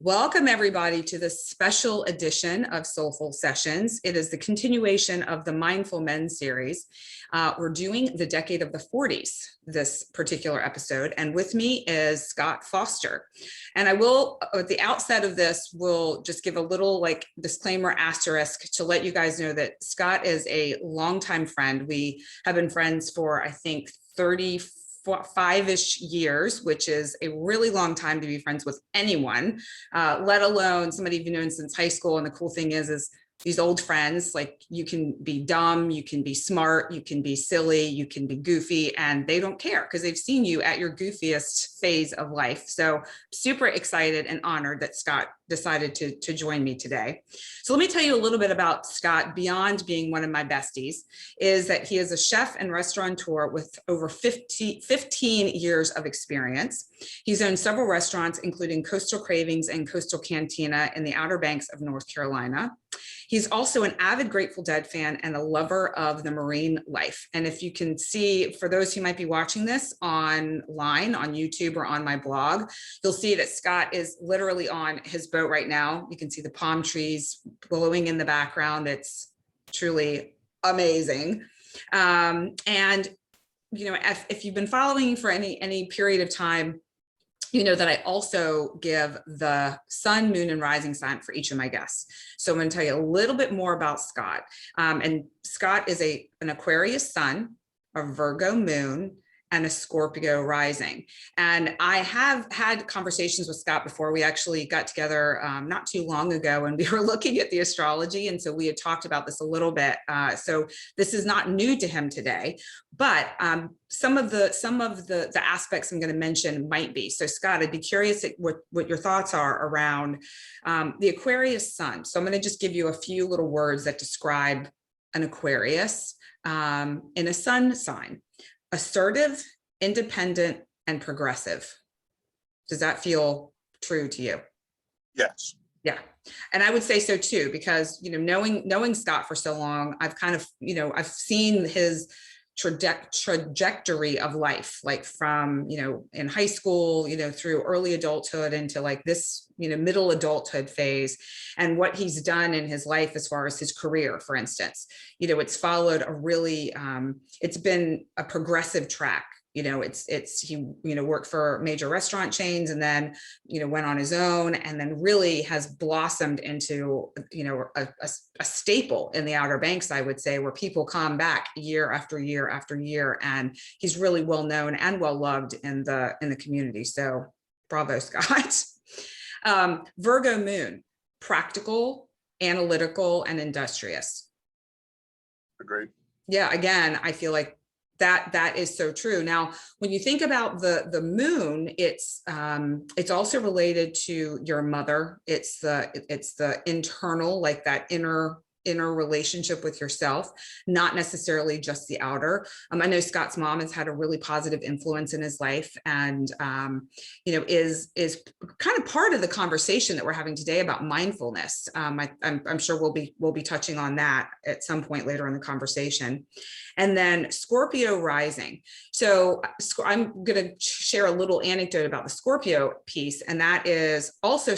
Welcome everybody to this special edition of SoulFull Sessions. It is the continuation of the Mindful Men series. We're doing the decade of the 40s, this particular episode, and with me is Scott Foster. And I will, at the outset of this, will just give a little disclaimer asterisk to let you guys know that Scott is a longtime friend. We have been friends for, I think, 35-ish years, which is a really long time to be friends with anyone, let alone somebody you've known since high school. And the cool thing is these old friends, like, you can be dumb, you can be smart, you can be silly, you can be goofy, and they don't care because they've seen you at your goofiest phase of life. So super excited and honored that Scott decided to join me today. So let me tell you a little bit about Scott beyond being one of my besties, is that he is a chef and restaurateur with over 15 years of experience. He's owned several restaurants, including Coastal Cravings and Coastal Cantina in the Outer Banks of North Carolina. He's also an avid Grateful Dead fan and a lover of the marine life. And if you can see, for those who might be watching this online, on YouTube or on my blog, you'll see that Scott is literally on his boat right now. You can see the palm trees blowing in the background. It's truly amazing. And, you know, if you've been following for any period of time, you know that I also give the sun, moon, and rising sign for each of my guests. So I'm going to tell you a little bit more about Scott. And Scott is an Aquarius Sun, a Virgo moon, and a Scorpio rising. And I have had conversations with Scott before. We actually got together not too long ago, and we were looking at the astrology. And so we had talked about this a little bit. So this is not new to him today, but some of the aspects I'm going to mention might be. So Scott, I'd be curious what your thoughts are around the Aquarius Sun. So I'm going to just give you a few little words that describe an Aquarius in a sun sign. Assertive, independent, and progressive. Does that feel true to you? Yes. Yeah. And I would say so too, because, you know, knowing Scott for so long, I've kind of, you know, I've seen his trajectory of life, like from, you know, in high school, you know, through early adulthood into like this, you know, middle adulthood phase, and what he's done in his life as far as his career, for instance. You know, it's followed a really, it's been a progressive track. You know, he, you know, worked for major restaurant chains, and then, you know, went on his own, and then really has blossomed into, you know, a staple in the Outer Banks, I would say, where people come back year after year after year, and he's really well known and well loved in the community. So bravo, Scott. Virgo moon, practical, analytical, and industrious. Agreed. Yeah, again, I feel like that is so true. Now, when you think about the moon, it's also related to your mother. It's the internal, like that inner relationship with yourself, not necessarily just the outer. I know Scott's mom has had a really positive influence in his life, and you know, is kind of part of the conversation that we're having today about mindfulness. I'm sure we'll be touching on that at some point later in the conversation. And then Scorpio rising. So I'm going to share a little anecdote about the Scorpio piece, and that is also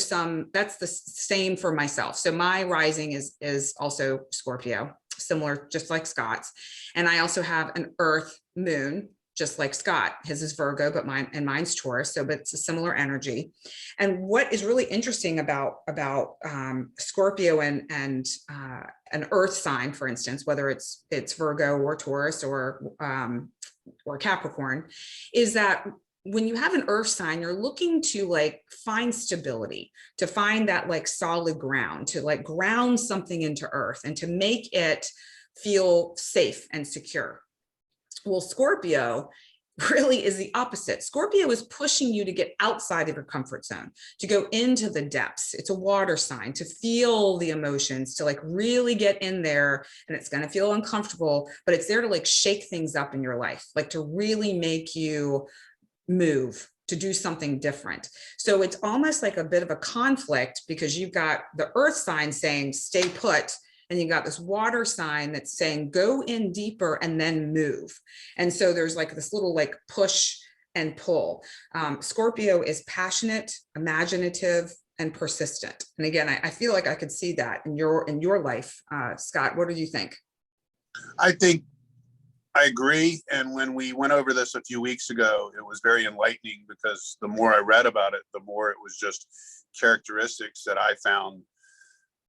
that's the same for myself. So my rising is also Scorpio, similar, just like Scott's. And I also have an Earth moon, just like Scott. His is Virgo, but mine's Taurus. So, but it's a similar energy. And what is really interesting about Scorpio and an Earth sign, for instance, whether it's Virgo or Taurus or Capricorn, is that when you have an Earth sign, you're looking to like find stability, to find that like solid ground, to like ground something into Earth and to make it feel safe and secure. Well, Scorpio really is the opposite. Scorpio is pushing you to get outside of your comfort zone, to go into the depths. It's a water sign, to feel the emotions, to like really get in there, and it's going to feel uncomfortable, but it's there to like shake things up in your life, like to really make you move, to do something different. So it's almost like a bit of a conflict, because you've got the Earth sign saying, stay put. And you got this water sign that's saying, go in deeper and then move. And so there's like this little like push and pull. Scorpio is passionate, imaginative, and persistent. And again, I feel like I could see that in your life. Scott, what do you think? I think I agree. And when we went over this a few weeks ago, it was very enlightening because the more I read about it, the more it was just characteristics that I found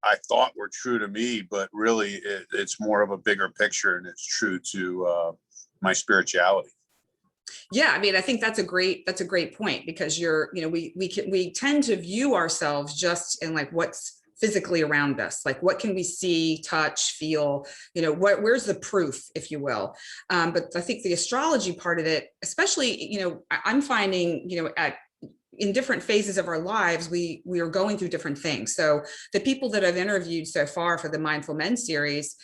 I thought were true to me, but really it's more of a bigger picture, and it's true to my spirituality. Yeah, I mean, I think that's a great point, because we tend to view ourselves just in like what's physically around us, like what can we see, touch, feel, where's the proof, if you will. But I think the astrology part of it, especially, I'm finding, in different phases of our lives, we are going through different things. So the people that I've interviewed so far for the Mindful Men series,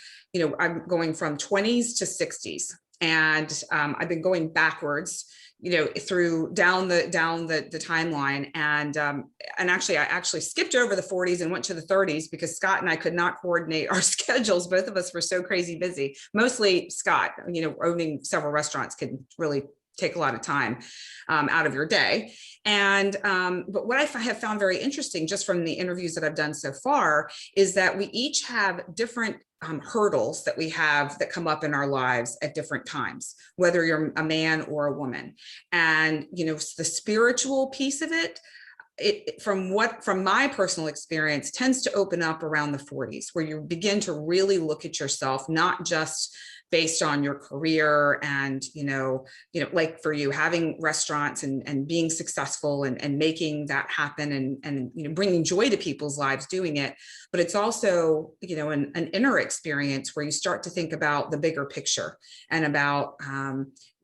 I'm going from 20s to 60s. And I've been going backwards, through down the timeline. And actually, I actually skipped over the 40s and went to the 30s because Scott and I could not coordinate our schedules. Both of us were so crazy busy. Mostly Scott, owning several restaurants can really take a lot of time out of your day. And but what I have found very interesting, just from the interviews that I've done so far, is that we each have different hurdles that we have that come up in our lives at different times, whether you're a man or a woman. And the spiritual piece of it, from my personal experience, tends to open up around the 40s, where you begin to really look at yourself, not just based on your career and, like for you, having restaurants and being successful and making that happen and bringing joy to people's lives doing it. But it's also, an inner experience where you start to think about the bigger picture and about,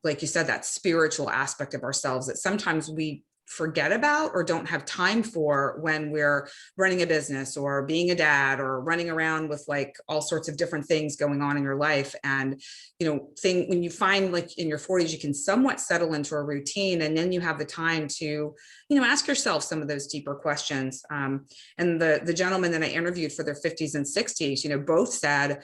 like you said, that spiritual aspect of ourselves that sometimes we forget about or don't have time for when we're running a business or being a dad or running around with like all sorts of different things going on in your life. And, when you find like in your 40s, you can somewhat settle into a routine, and then you have the time to, ask yourself some of those deeper questions. And the gentlemen that I interviewed for their 50s and 60s, both said,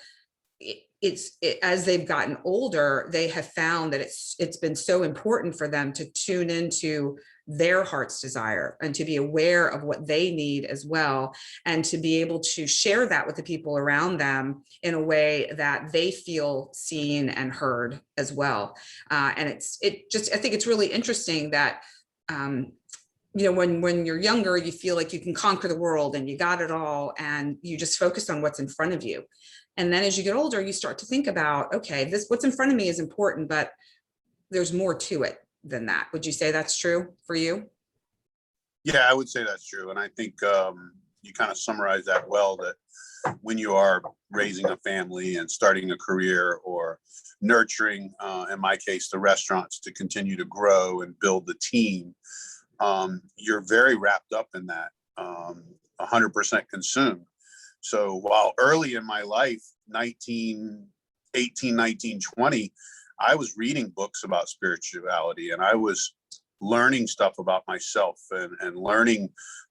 as they've gotten older, they have found that it's been so important for them to tune into their heart's desire and to be aware of what they need as well, and to be able to share that with the people around them in a way that they feel seen and heard as well. And I think it's really interesting that when you're younger, you feel like you can conquer the world and you got it all, and you just focus on what's in front of you. And then as you get older, you start to think about, okay, what's in front of me is important, but there's more to it than that. Would you say that's true for you? Yeah, I would say that's true. And I think you kind of summarize that well, that when you are raising a family and starting a career or nurturing, in my case, the restaurants to continue to grow and build the team, you're very wrapped up in that, 100% consumed. So while early in my life, 18, 19, 20, I was reading books about spirituality, and I was learning stuff about myself and learning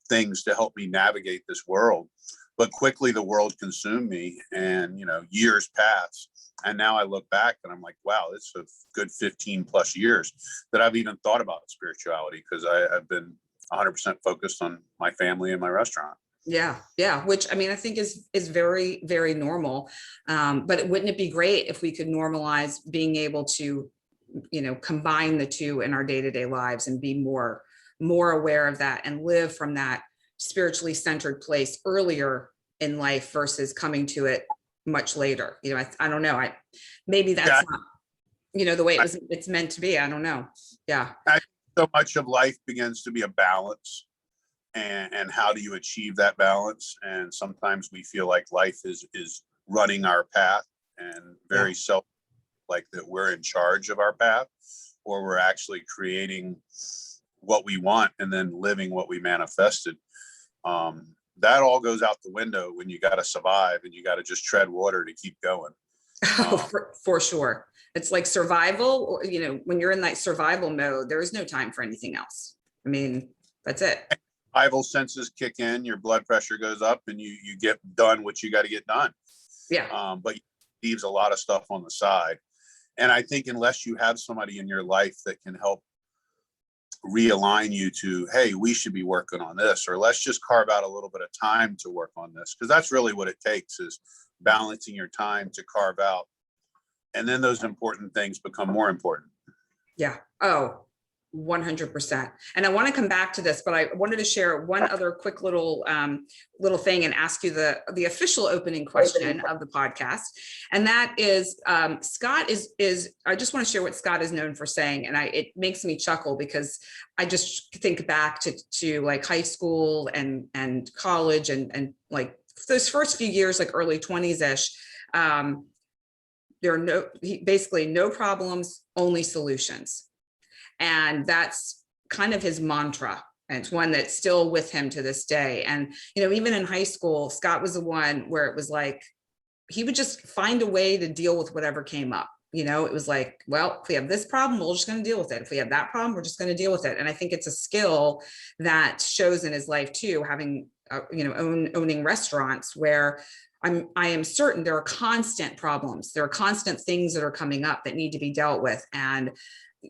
things to help me navigate this world. But quickly the world consumed me, and, years passed. And now I look back and I'm like, wow, it's a good 15 plus years that I've even thought about spirituality, because I've been 100% focused on my family and my restaurant. Yeah. Which, I mean, I think is very, very normal. But wouldn't it be great if we could normalize being able to, combine the two in our day-to-day lives and be more aware of that and live from that spiritually centered place earlier in life versus coming to it much later. I don't know. Maybe that's not, the way it's meant to be. I don't know. Yeah. So much of life begins to be a balance. And how do you achieve that balance? And sometimes we feel like life is running our path, and very like that we're in charge of our path, or we're actually creating what we want and then living what we manifested. That all goes out the window when you got to survive and you got to just tread water to keep going. For sure. It's like survival, when you're in that survival mode, there is no time for anything else. I mean, that's it. Survival senses kick in, your blood pressure goes up, and you get done what you got to get done. Yeah. But leaves a lot of stuff on the side. And I think unless you have somebody in your life that can help realign you to, hey, we should be working on this, or let's just carve out a little bit of time to work on this. Because that's really what it takes, is balancing your time to carve out. And then those important things become more important. Yeah. Oh, 100%. And I want to come back to this, but I wanted to share one other quick little thing and ask you the official opening question of the podcast. And that is, Scott is I just want to share what Scott is known for saying. And it makes me chuckle, because I just think back to like high school and college and like those first few years, like early 20s ish. There are basically no problems, only solutions. And that's kind of his mantra. And it's one that's still with him to this day. And, even in high school, Scott was the one where it was like, he would just find a way to deal with whatever came up. It was like, well, if we have this problem, we're just going to deal with it. If we have that problem, we're just going to deal with it. And I think it's a skill that shows in his life too, having, owning restaurants, where I am certain there are constant problems. There are constant things that are coming up that need to be dealt with. And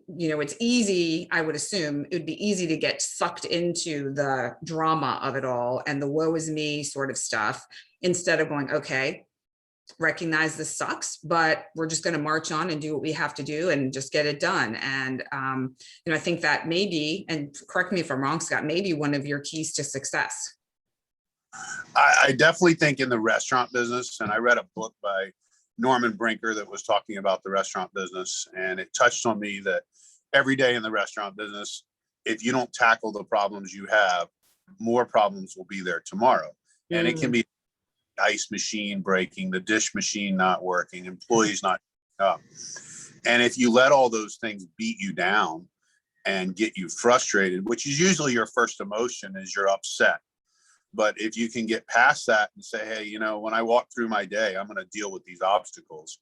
it's easy, I would assume it would be easy to get sucked into the drama of it all and the woe is me sort of stuff, instead of going, okay, recognize this sucks, but we're just going to march on and do what we have to do and just get it done. And, I think that maybe, and correct me if I'm wrong, Scott, maybe one of your keys to success. I definitely think in the restaurant business, and I read a book by Norman Brinker that was talking about the restaurant business, and it touched on me that every day in the restaurant business, if you don't tackle the problems you have, more problems will be there tomorrow. And it can be ice machine breaking, the dish machine not working, employees not up. And if you let all those things beat you down and get you frustrated, which is usually your first emotion, is you're upset. But if you can get past that and say, hey, when I walk through my day, I'm going to deal with these obstacles.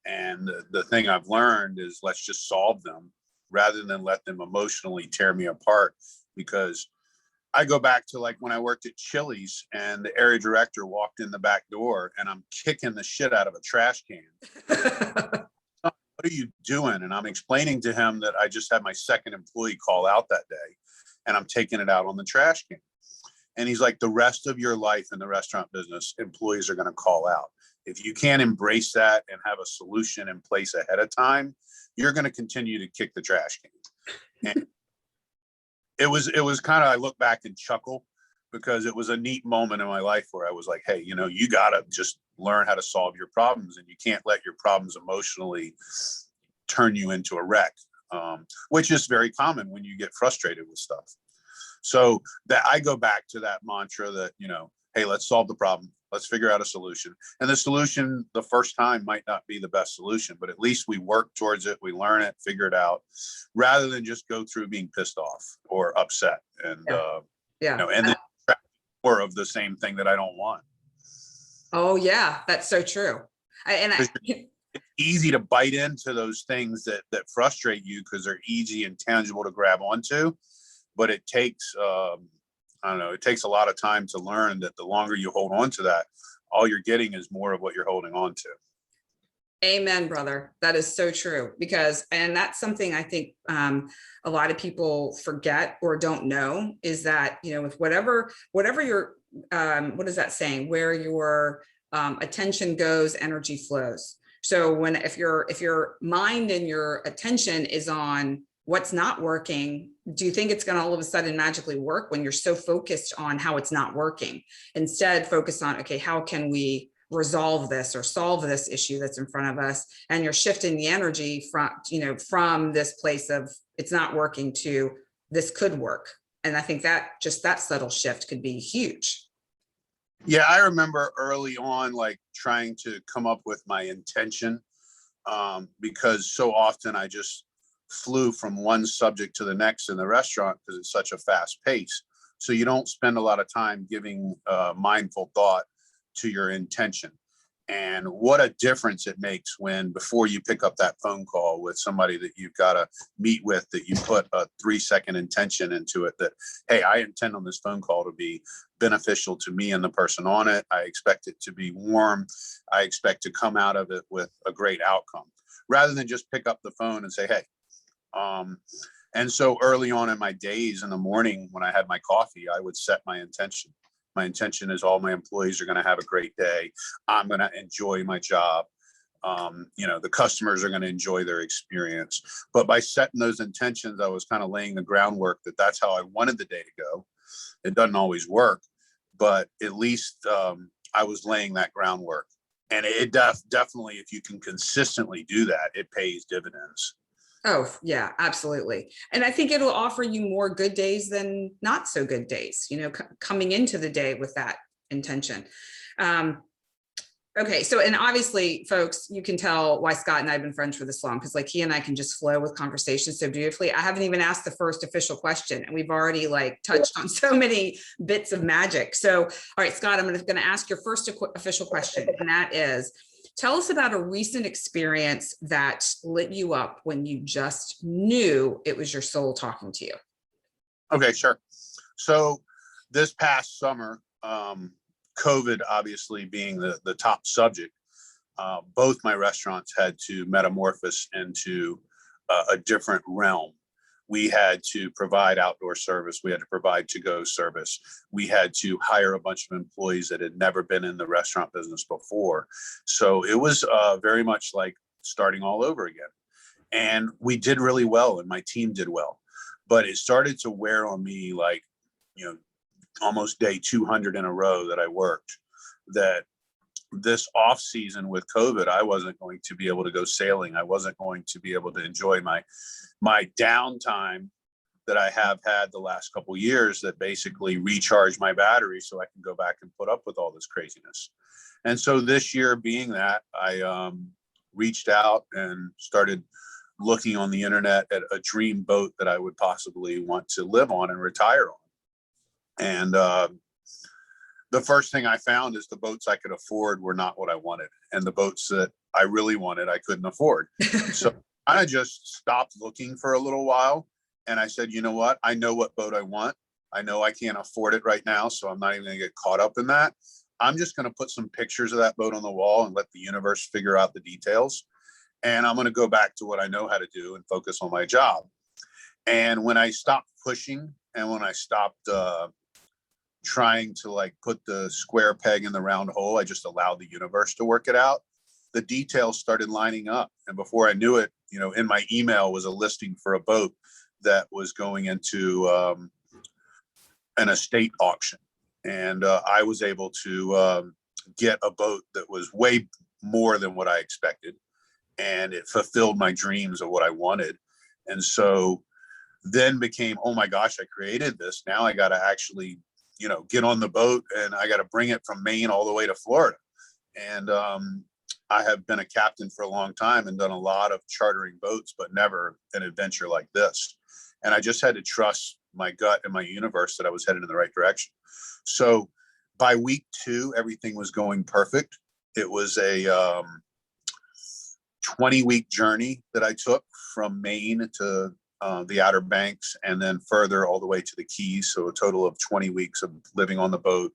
And the thing I've learned is, let's just solve them rather than let them emotionally tear me apart. Because I go back to like when I worked at Chili's and the area director walked in the back door and I'm kicking the shit out of a trash can. What are you doing? And I'm explaining to him that I just had my second employee call out that day and I'm taking it out on the trash can. And he's like, the rest of your life in the restaurant business, employees are going to call out. If you can't embrace that and have a solution in place ahead of time, you're going to continue to kick the trash can. And it was kind of, I look back and chuckle, because it was a neat moment in my life where I was like, hey, you got to just learn how to solve your problems, and you can't let your problems emotionally turn you into a wreck, which is very common when you get frustrated with stuff. So that I go back to that mantra that, hey, let's solve the problem. Let's figure out a solution. And the solution the first time might not be the best solution, but at least we work towards it. We learn it, figure it out, rather than just go through being pissed off or upset. And, and then more of the same thing that I don't want. Oh yeah, that's so true. It's easy to bite into those things that frustrate you because they're easy and tangible to grab onto. But it takes, it takes a lot of time to learn that the longer you hold on to that, all you're getting is more of what you're holding on to. Amen, brother. That is so true, and that's something I think a lot of people forget or don't know, is that, with whatever your, what is that saying? Where your attention goes, energy flows. So if your mind and your attention is on what's not working, do you think it's going to all of a sudden magically work when you're so focused on how it's not working? Instead, focus on, okay, how can we resolve this or solve this issue that's in front of us? And you're shifting the energy from this place of it's not working to this could work. And I think that subtle shift could be huge. Yeah, I remember early on, like trying to come up with my intention, because so often I just flew from one subject to the next in the restaurant because it's such a fast pace. So you don't spend a lot of time giving mindful thought to your intention. And what a difference it makes when, before you pick up that phone call with somebody that you've got to meet with, that you put a 3-second intention into it, that, hey, I intend on this phone call to be beneficial to me and the person on it. I expect it to be warm. I expect to come out of it with a great outcome, rather than just pick up the phone and say, hey, And so early on in my days in the morning, when I had my coffee, I would set my intention. My intention is all my employees are going to have a great day. I'm going to enjoy my job. The customers are going to enjoy their experience. But by setting those intentions, I was kind of laying the groundwork that that's how I wanted the day to go. It doesn't always work, but at least I was laying that groundwork. And it definitely, if you can consistently do that, it pays dividends. Oh, yeah, absolutely. And I think it'll offer you more good days than not so good days, coming into the day with that intention. Okay. So, and obviously, folks, you can tell why Scott and I have been friends for this long, because like he and I can just flow with conversation so beautifully. I haven't even asked the first official question, and we've already like touched on so many bits of magic. So, all right, Scott, I'm going to ask your first official question, and that is, tell us about a recent experience that lit you up when you just knew it was your soul talking to you. Okay, sure. So this past summer, COVID obviously being the top subject, both my restaurants had to metamorphose into a different realm. We had to provide outdoor service. We had to provide to-go service. We had to hire a bunch of employees that had never been in the restaurant business before. So it was very much like starting all over again. And we did really well, and my team did well. But it started to wear on me like, almost day 200 in a row that I worked, that this off season with COVID, I wasn't going to be able to go sailing. I wasn't going to be able to enjoy my downtime that I have had the last couple of years, that basically recharge my battery so I can go back and put up with all this craziness. And so this year being that, I reached out and started looking on the internet at a dream boat that I would possibly want to live on and retire on. And the first thing I found is the boats I could afford were not what I wanted. And the boats that I really wanted, I couldn't afford. So I just stopped looking for a little while. And I said, you know what? I know what boat I want. I know I can't afford it right now, so I'm not even going to get caught up in that. I'm just going to put some pictures of that boat on the wall and let the universe figure out the details. And I'm going to go back to what I know how to do and focus on my job. And when I stopped pushing, and when I stopped trying to like put the square peg in the round hole, I just allowed the universe to work it out. The details started lining up. And before I knew it, in my email was a listing for a boat that was going into an estate auction. And I was able to get a boat that was way more than what I expected. And it fulfilled my dreams of what I wanted. And so then became, oh my gosh, I created this. Now I got to actually, get on the boat, and I got to bring it from Maine all the way to Florida. And I have been a captain for a long time and done a lot of chartering boats, but never an adventure like this. And I just had to trust my gut and my universe that I was headed in the right direction. So by week 2, everything was going perfect. It was a 20-week journey that I took from Maine to the Outer Banks, and then further all the way to the Keys. So a total of 20 weeks of living on the boat,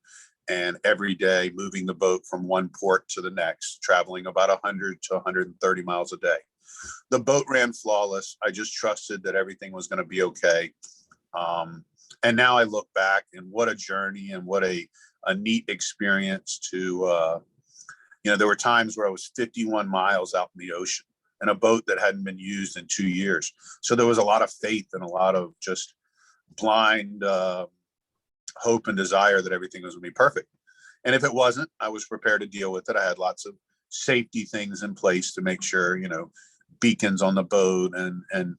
and every day moving the boat from one port to the next, traveling about 100 to 130 miles a day. The boat ran flawless. I just trusted that everything was going to be okay. And now I look back, and what a journey, and what a neat experience to, there were times where I was 51 miles out in the ocean in a boat that hadn't been used in 2 years. So there was a lot of faith and a lot of just blind hope and desire that everything was going to be perfect. And if it wasn't, I was prepared to deal with it. I had lots of safety things in place to make sure, beacons on the boat and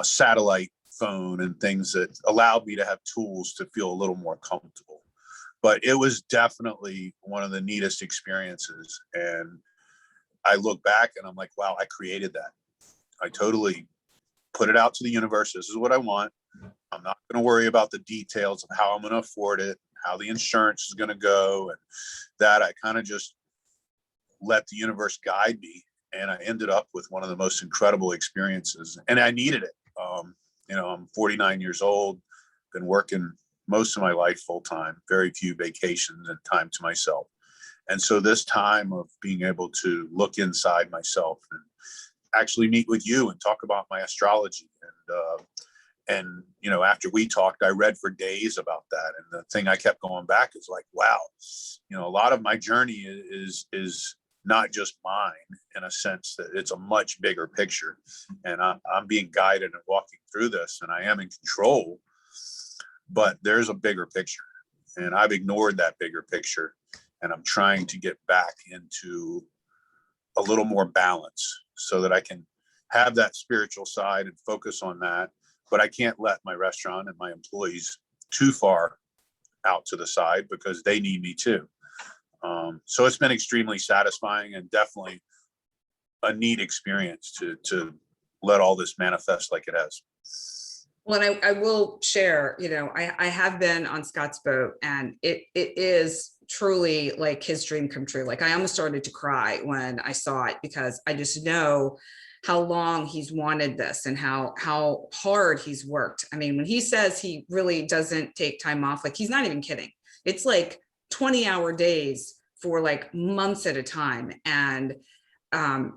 satellite phone and things that allowed me to have tools to feel a little more comfortable. But it was definitely one of the neatest experiences. And I look back and I'm like, wow, I created that. I totally put it out to the universe. This is what I want. I'm not going to worry about the details of how I'm going to afford it, how the insurance is going to go. And that I kind of just let the universe guide me. And I ended up with one of the most incredible experiences. And I needed it. I'm 49 years old, been working most of my life full time, very few vacations and time to myself. And so this time of being able to look inside myself and actually meet with you and talk about my astrology And, you know, after we talked, I read for days about that. And the thing I kept going back is like, wow, you know, a lot of my journey is not just mine, in a sense that it's a much bigger picture. And I'm being guided and walking through this, and I am in control, but there's a bigger picture, and I've ignored that bigger picture. And I'm trying to get back into a little more balance so that I can have that spiritual side and focus on that. But I can't let my restaurant and my employees too far out to the side, because they need me too. So it's been extremely satisfying, and definitely a neat experience to let all this manifest like it has. Well, and I will share, you know, I have been on Scott's boat, and it is truly like his dream come true. Like, I almost started to cry when I saw it, because I just know how long he's wanted this and how hard he's worked. I mean, when he says he really doesn't take time off, like, he's not even kidding. It's like 20-hour days for like months at a time. And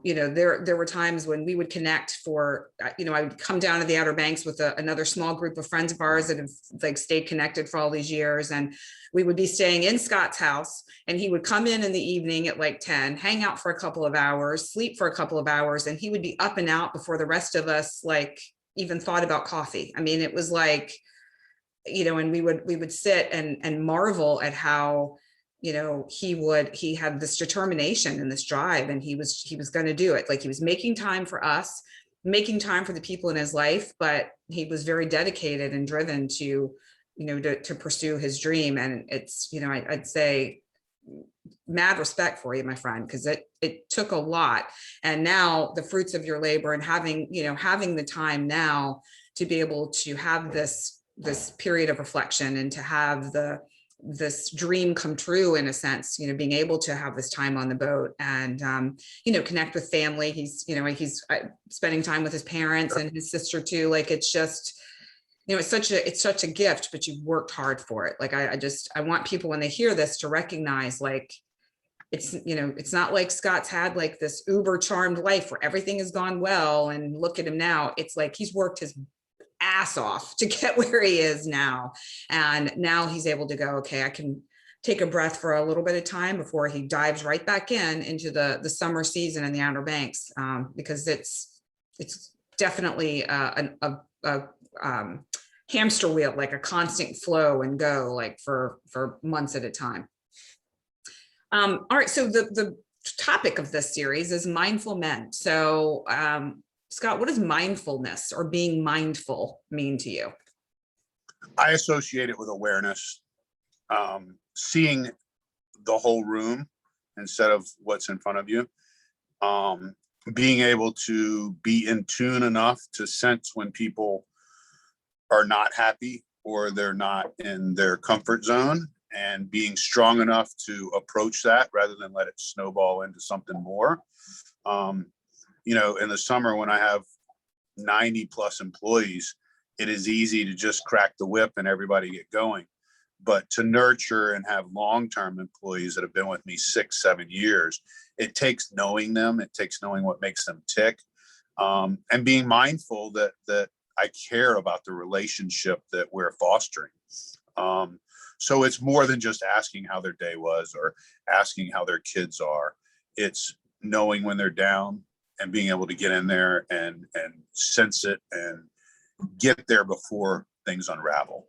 you know, there were times when we would connect for, you know, I would come down to the Outer Banks with another small group of friends of ours that have like stayed connected for all these years. And we would be staying in Scott's house, and he would come in the evening at like 10, hang out for a couple of hours, sleep for a couple of hours, and he would be up and out before the rest of us like even thought about coffee. I mean, it was like, you know, and we would sit and marvel at how, you know, he had this determination and this drive, and he was going to do it. Like, he was making time for us, making time for the people in his life, but he was very dedicated and driven to, you know, to pursue his dream. And it's, you know, I'd say mad respect for you, my friend, because it took a lot. And now the fruits of your labor, and having the time now to be able to have this period of reflection, and to have this dream come true, in a sense, you know, being able to have this time on the boat, and you know, connect with family. He's spending time with his parents and his sister too. Like, it's just, you know, it's such a gift, but you've worked hard for it. Like, I want people, when they hear this, to recognize, like, it's, you know, it's not like Scott's had like this uber charmed life where everything has gone well and look at him now. It's like he's worked his ass off to get where he is now. And now he's able to go, okay, I can take a breath for a little bit of time before he dives right back into the summer season in the Outer Banks, because it's definitely a hamster wheel, like a constant flow and go, like for months at a time. All right, so the topic of this series is mindful men. So Scott, what does mindfulness or being mindful mean to you? I associate it with awareness, seeing the whole room instead of what's in front of you, being able to be in tune enough to sense when people are not happy or they're not in their comfort zone, and being strong enough to approach that rather than let it snowball into something more. You know, in the summer when I have 90 plus employees, it is easy to just crack the whip and everybody get going. But to nurture and have long-term employees that have been with me 6-7 years, it takes knowing them. It takes knowing what makes them tick, and being mindful that I care about the relationship that we're fostering. So it's more than just asking how their day was or asking how their kids are. It's knowing when they're down and being able to get in there and sense it and get there before things unravel.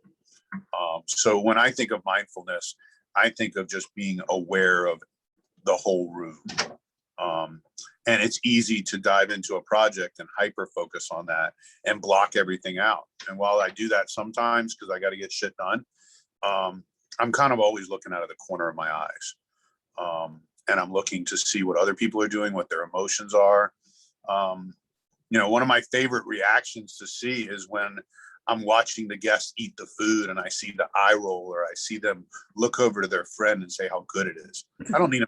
So when I think of mindfulness, I think of just being aware of the whole room. And it's easy to dive into a project and hyper focus on that and block everything out. And while I do that sometimes because I got to get shit done, I'm kind of always looking out of the corner of my eyes. And I'm looking to see what other people are doing, what their emotions are. You know, one of my favorite reactions to see is when I'm watching the guests eat the food and I see the eye roll, or I see them look over to their friend and say how good it is. I don't need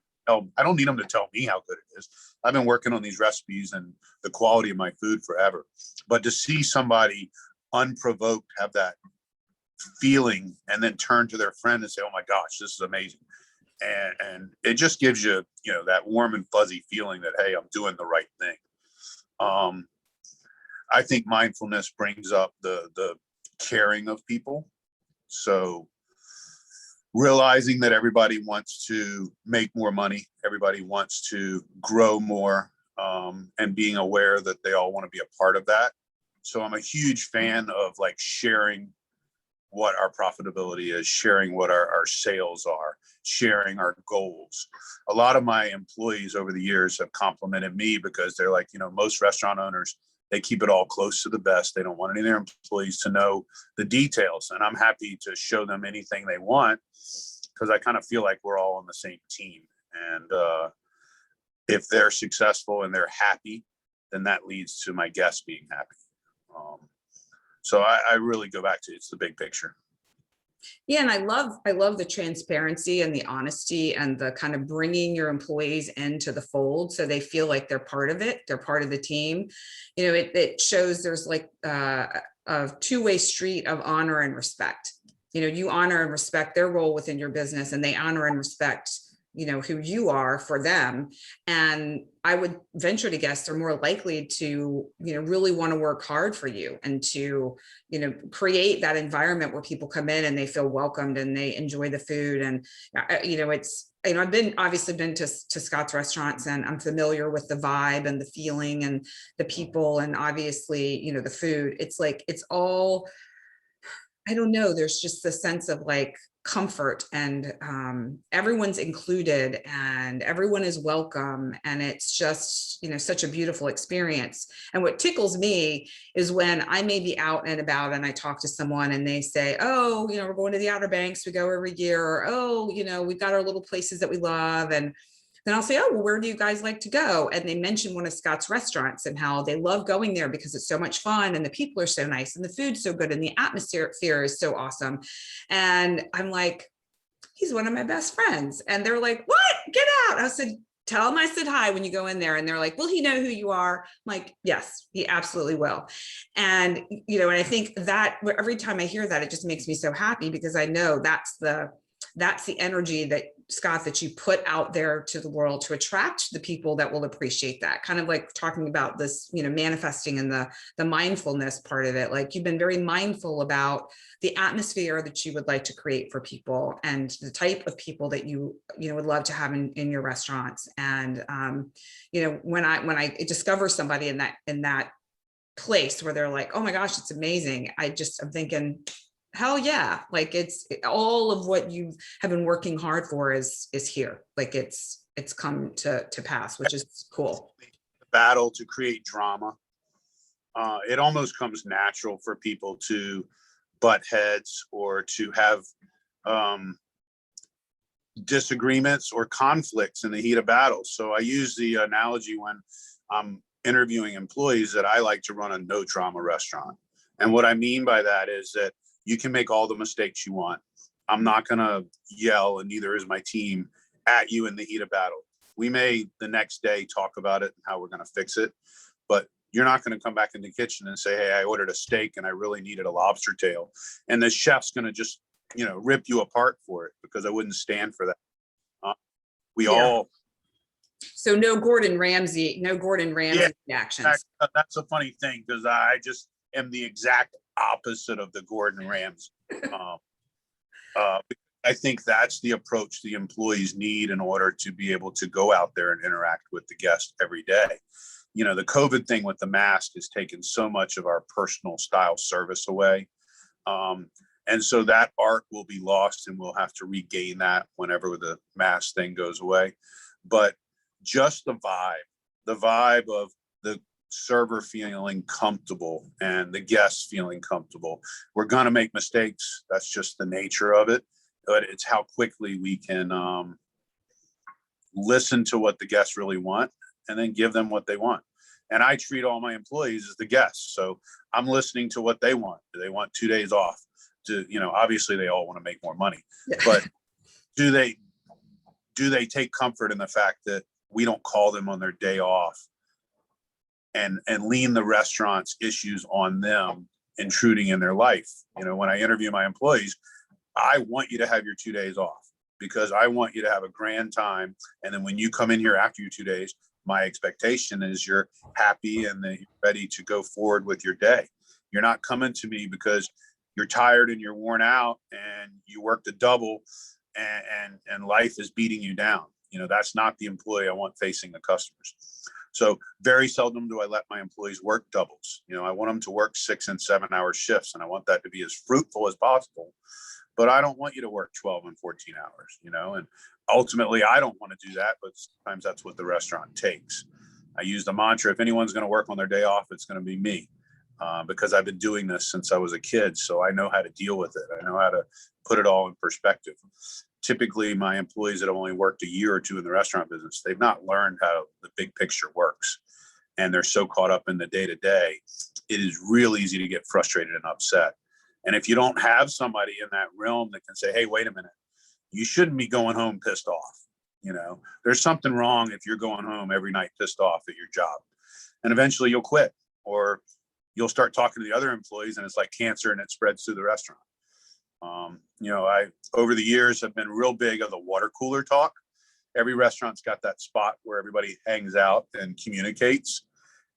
them to tell me how good it is. I've been working on these recipes and the quality of my food forever. But to see somebody unprovoked have that feeling and then turn to their friend and say, oh my gosh, this is amazing. And it just gives you, you know, that warm and fuzzy feeling that, hey, I'm doing the right thing. I think mindfulness brings up the caring of people. So realizing that everybody wants to make more money, everybody wants to grow more, and being aware that they all want to be a part of that. So I'm a huge fan of like sharing what our profitability is, sharing what our sales are, sharing our goals. A lot of my employees over the years have complimented me because they're like, most restaurant owners, they keep it all close to the vest. They don't want any of their employees to know the details. And I'm happy to show them anything they want because I kind of feel like we're all on the same team. And if they're successful and they're happy, then that leads to my guests being happy. So I really go back to it's the big picture. Yeah, and I love the transparency and the honesty and the kind of bringing your employees into the fold so they feel like they're part of it, they're part of the team. It shows there's like a two-way street of honor and respect. You honor and respect their role within your business, and they honor and respect who you are for them. And I would venture to guess they're more likely to, really want to work hard for you and to, create that environment where people come in and they feel welcomed and they enjoy the food. And, I've obviously been to Scott's restaurants, and I'm familiar with the vibe and the feeling and the people, and obviously, the food. It's like, it's all, I don't know, there's just the sense of like comfort, and everyone's included and everyone is welcome. And it's just, such a beautiful experience. And what tickles me is when I may be out and about and I talk to someone and they say, oh, we're going to the Outer Banks, we go every year, or, oh, we've got our little places that we love. And then I'll say, oh, well, where do you guys like to go? And they mention one of Scott's restaurants and how they love going there because it's so much fun and the people are so nice and the food's so good and the atmosphere is so awesome. And I'm like, he's one of my best friends. And they're like, what? Get out. I said, tell him I said hi when you go in there. And they're like, will he know who you are? I'm like, yes, he absolutely will. And, and I think that every time I hear that, it just makes me so happy because I know that's the energy that, Scott, that you put out there to the world to attract the people that will appreciate that. Kind of like talking about this, manifesting and the mindfulness part of it. Like, you've been very mindful about the atmosphere that you would like to create for people and the type of people that you would love to have in your restaurants. And when I discover somebody in that place where they're like, oh my gosh, it's amazing, I'm thinking, hell yeah, like it's all of what you have been working hard for is here. Like it's come to pass, which is cool. The battle to create drama. It almost comes natural for people to butt heads or to have disagreements or conflicts in the heat of battle. So I use the analogy when I'm interviewing employees that I like to run a no drama restaurant. And what I mean by that is that you can make all the mistakes you want. I'm not going to yell, and neither is my team, at you in the heat of battle. We may the next day talk about it and how we're going to fix it, but you're not going to come back in the kitchen and say, hey, I ordered a steak and I really needed a lobster tail. And the chef's going to just, rip you apart for it, because I wouldn't stand for that. So no Gordon Ramsay reactions. That's a funny thing, because I just am the exact opposite of the Gordon Ramsay. I think that's the approach the employees need in order to be able to go out there and interact with the guest every day. The COVID thing with the mask has taken so much of our personal style service away. And so that art will be lost, and we'll have to regain that whenever the mask thing goes away. But just the vibe of the server feeling comfortable and the guests feeling comfortable. We're going to make mistakes. That's just the nature of it. But it's how quickly we can listen to what the guests really want and then give them what they want. And I treat all my employees as the guests. So I'm listening to what they want. Do they want 2 days off? Obviously they all want to make more money, but do they take comfort in the fact that we don't call them on their day off and lean the restaurant's issues on them intruding in their life? When I interview my employees, I want you to have your 2 days off because I want you to have a grand time. And then when you come in here after your 2 days, my expectation is you're happy and that you're ready to go forward with your day. You're not coming to me because you're tired and you're worn out and you worked a double and life is beating you down. That's not the employee I want facing the customers. So very seldom do I let my employees work doubles. I want them to work 6 and 7 hour shifts, and I want that to be as fruitful as possible. But I don't want you to work 12 and 14 hours, and ultimately I don't want to do that, but sometimes that's what the restaurant takes. I use the mantra, if anyone's going to work on their day off, it's going to be me, because I've been doing this since I was a kid. So I know how to deal with it. I know how to put it all in perspective. Typically, my employees that have only worked a year or two in the restaurant business, they've not learned how the big picture works. And they're so caught up in the day-to-day, it is real easy to get frustrated and upset. And if you don't have somebody in that realm that can say, hey, wait a minute, you shouldn't be going home pissed off. There's something wrong if you're going home every night pissed off at your job. And eventually you'll quit, or you'll start talking to the other employees and it's like cancer and it spreads through the restaurant. I, over the years, have been real big on the water cooler talk. Every restaurant's got that spot where everybody hangs out and communicates.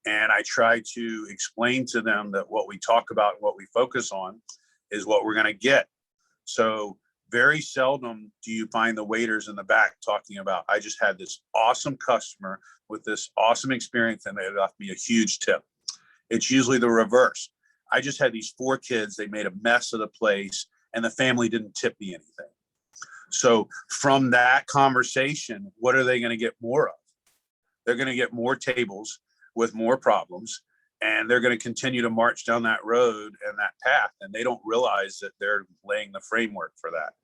And I try to explain to them that what we talk about, what we focus on is what we're going to get. So very seldom do you find the waiters in the back talking about, I just had this awesome customer with this awesome experience and they left me a huge tip. It's usually the reverse. I just had these 4 kids. They made a mess of the place and the family didn't tip me anything. So from that conversation, what are they going to get more of? They're going to get more tables with more problems, and they're going to continue to march down that road and that path. And they don't realize that they're laying the framework for that.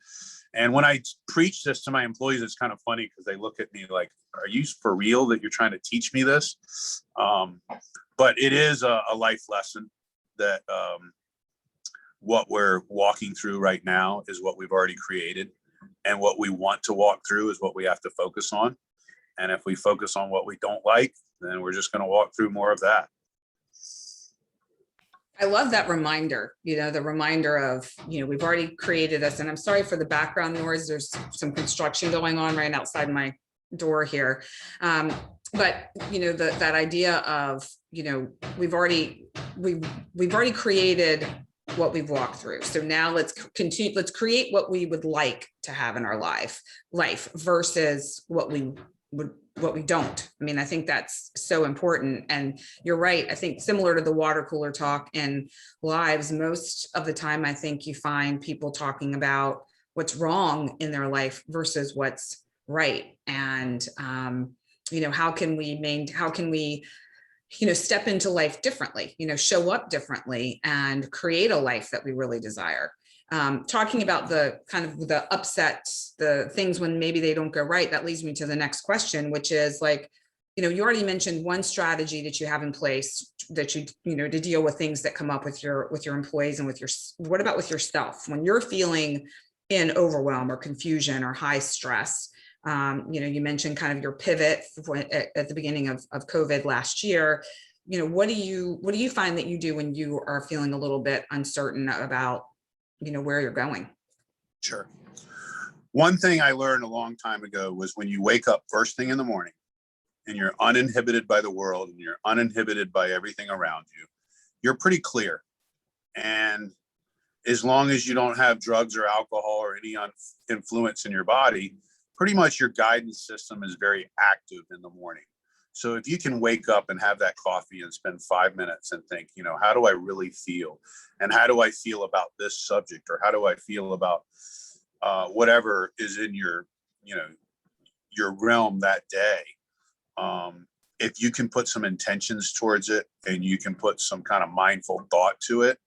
And when I preach this to my employees, it's kind of funny because they look at me like, are you for real that you're trying to teach me this? But it is a life lesson that what we're walking through right now is what we've already created. And what we want to walk through is what we have to focus on. And if we focus on what we don't like, then we're just going to walk through more of that. I love that reminder, the reminder of, we've already created this. And I'm sorry for the background noise. There's some construction going on right outside my door here. But, that idea of, we've already created what we've walked through. So now let's create what we would like to have in our life versus what we don't. I mean, I think that's so important. And you're right. I think similar to the water cooler talk in lives, most of the time, I think you find people talking about what's wrong in their life versus what's right. And, how can we step into life differently, show up differently and create a life that we really desire. Talking about the kind of the upsets, the things when maybe they don't go right, that leads me to the next question, which is like, you already mentioned one strategy that you have in place that to deal with things that come up with your employees and what about with yourself when you're feeling in overwhelm or confusion or high stress? You mentioned kind of your pivot at the beginning of COVID last year. What do you find that you do when you are feeling a little bit uncertain about, where you're going? Sure. One thing I learned a long time ago was when you wake up first thing in the morning and you're uninhibited by the world and you're uninhibited by everything around you, you're pretty clear. And as long as you don't have drugs or alcohol or any influence in your body, pretty much your guidance system is very active in the morning. So if you can wake up and have that coffee and spend 5 minutes and think, how do I really feel? And how do I feel about this subject? Or how do I feel about whatever is in your realm that day? If you can put some intentions towards it and you can put some kind of mindful thought to it,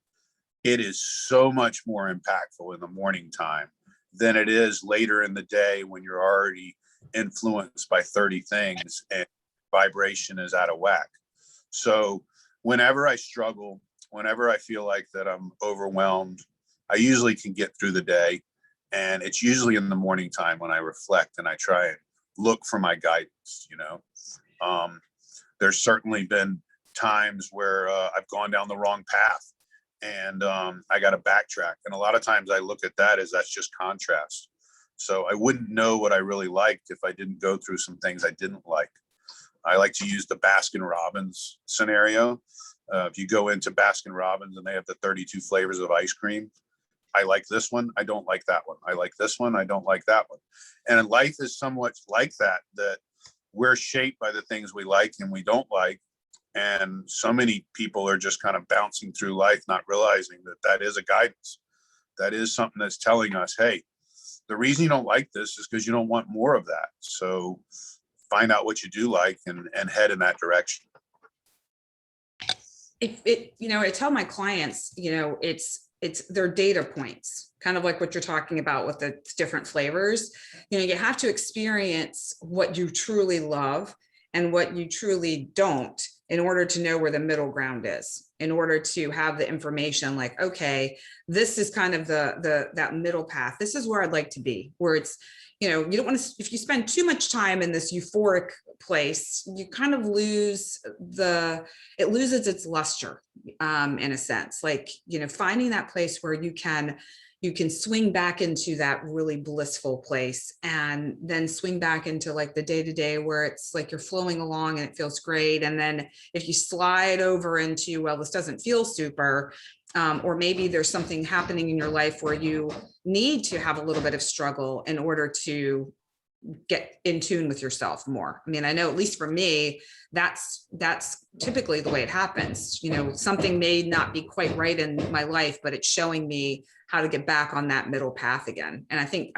it is so much more impactful in the morning time than it is later in the day when you're already influenced by 30 things and vibration is out of whack. So whenever I struggle, whenever I feel like that I'm overwhelmed, I usually can get through the day. And it's usually in the morning time when I reflect and I try and look for my guidance, There's certainly been times where I've gone down the wrong path and I got to backtrack. And a lot of times I look at that as that's just contrast. So I wouldn't know what I really liked if I didn't go through some things I didn't like. I like to use the Baskin Robbins scenario. If you go into Baskin Robbins and they have the 32 flavors of ice cream, I like this one. I don't like that one. I like this one. I don't like that one. And life is somewhat like that, that we're shaped by the things we like and we don't like. And so many people are just kind of bouncing through life, not realizing that that is a guidance. That is something that's telling us, hey, the reason you don't like this is because you don't want more of that. So find out what you do like and head in that direction. I tell my clients, it's their data points, kind of like what you're talking about with the different flavors. You have to experience what you truly love and what you truly don't in order to know where the middle ground is, in order to have the information like, okay, this is kind of that middle path. This is where I'd like to be, where it's, you don't want to, if you spend too much time in this euphoric place, you kind of it loses its luster, in a sense, like, finding that place where you can swing back into that really blissful place, and then swing back into like the day-to-day where it's like you're flowing along and it feels great. And then if you slide over into, well, this doesn't feel super, or maybe there's something happening in your life where you need to have a little bit of struggle in order to get in tune with yourself more. I mean, I know at least for me, that's typically the way it happens. Something may not be quite right in my life, but it's showing me how to get back on that middle path again. And I think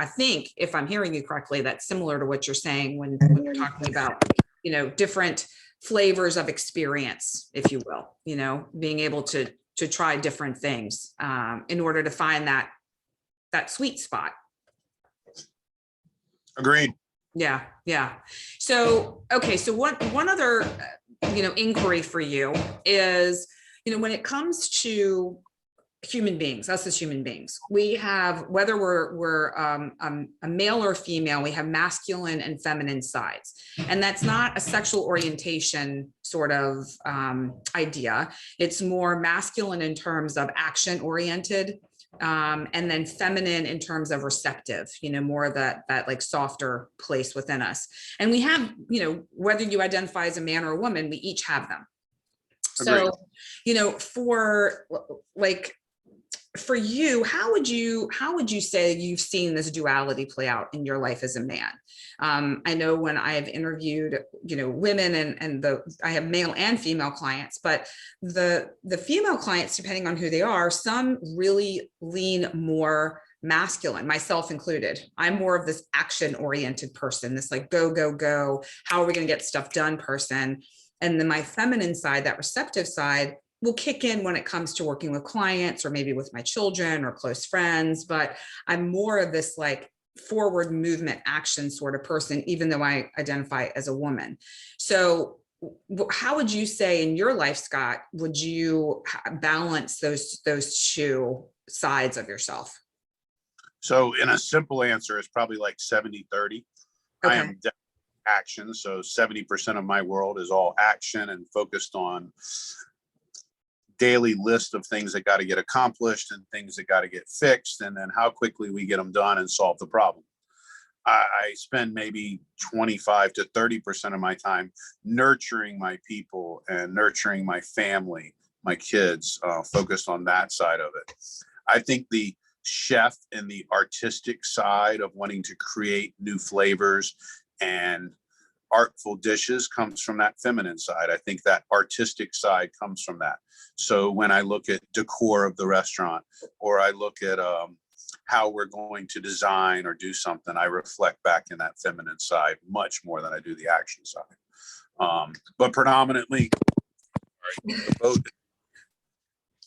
if I'm hearing you correctly, that's similar to what you're saying when you're talking about, different flavors of experience, if you will, being able to try different things, in order to find that sweet spot. Agreed. Yeah. So, okay. So one other, inquiry for you is, when it comes to human beings, us as human beings, we have, whether we're a male or female, we have masculine and feminine sides. And that's not a sexual orientation sort of idea. It's more masculine in terms of action oriented, and then feminine in terms of receptive, more of that like softer place within us. And we have, whether you identify as a man or a woman, we each have them. Agreed. So, for you, how would you say you've seen this duality play out in your life as a man? I know when I have interviewed, women and I have male and female clients, but the female clients, depending on who they are, some really lean more masculine, myself included. I'm more of this action oriented person, this like go, how are we going to get stuff done person. And then my feminine side, that receptive side, will kick in when it comes to working with clients or maybe with my children or close friends. But I'm more of this like forward movement action sort of person, even though I identify as a woman. So how would you say in your life, Scott, would you balance those two sides of yourself? So in a simple answer, it's probably like 70-30. Okay. I am action. So 70% of my world is all action and focused on daily list of things that got to get accomplished and things that got to get fixed, and then how quickly we get them done and solve the problem. I spend maybe 25 to 30% of my time nurturing my people and nurturing my family, my kids, focused on that side of it. I think the chef and the artistic side of wanting to create new flavors and artful dishes comes from that feminine side. I think that artistic side comes from that. So when I look at decor of the restaurant, or I look at how we're going to design or do something, I reflect back in that feminine side much more than I do the action side. But predominantly, the boat,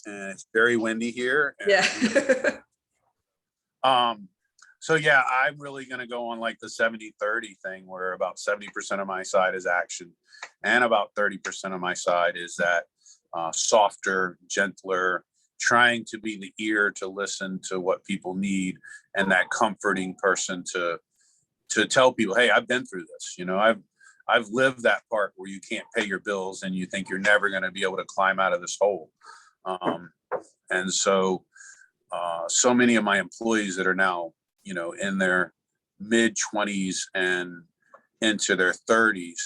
and it's very windy here. Yeah. So yeah, I'm really going to go on like the 70-30 thing, where about 70% of my side is action and about 30% of my side is that softer, gentler, trying to be the ear to listen to what people need, and that comforting person to tell people, hey, I've been through this. I've lived that part where you can't pay your bills and you think you're never going to be able to climb out of this hole. And so many of my employees that are now, in their mid 20s and into their 30s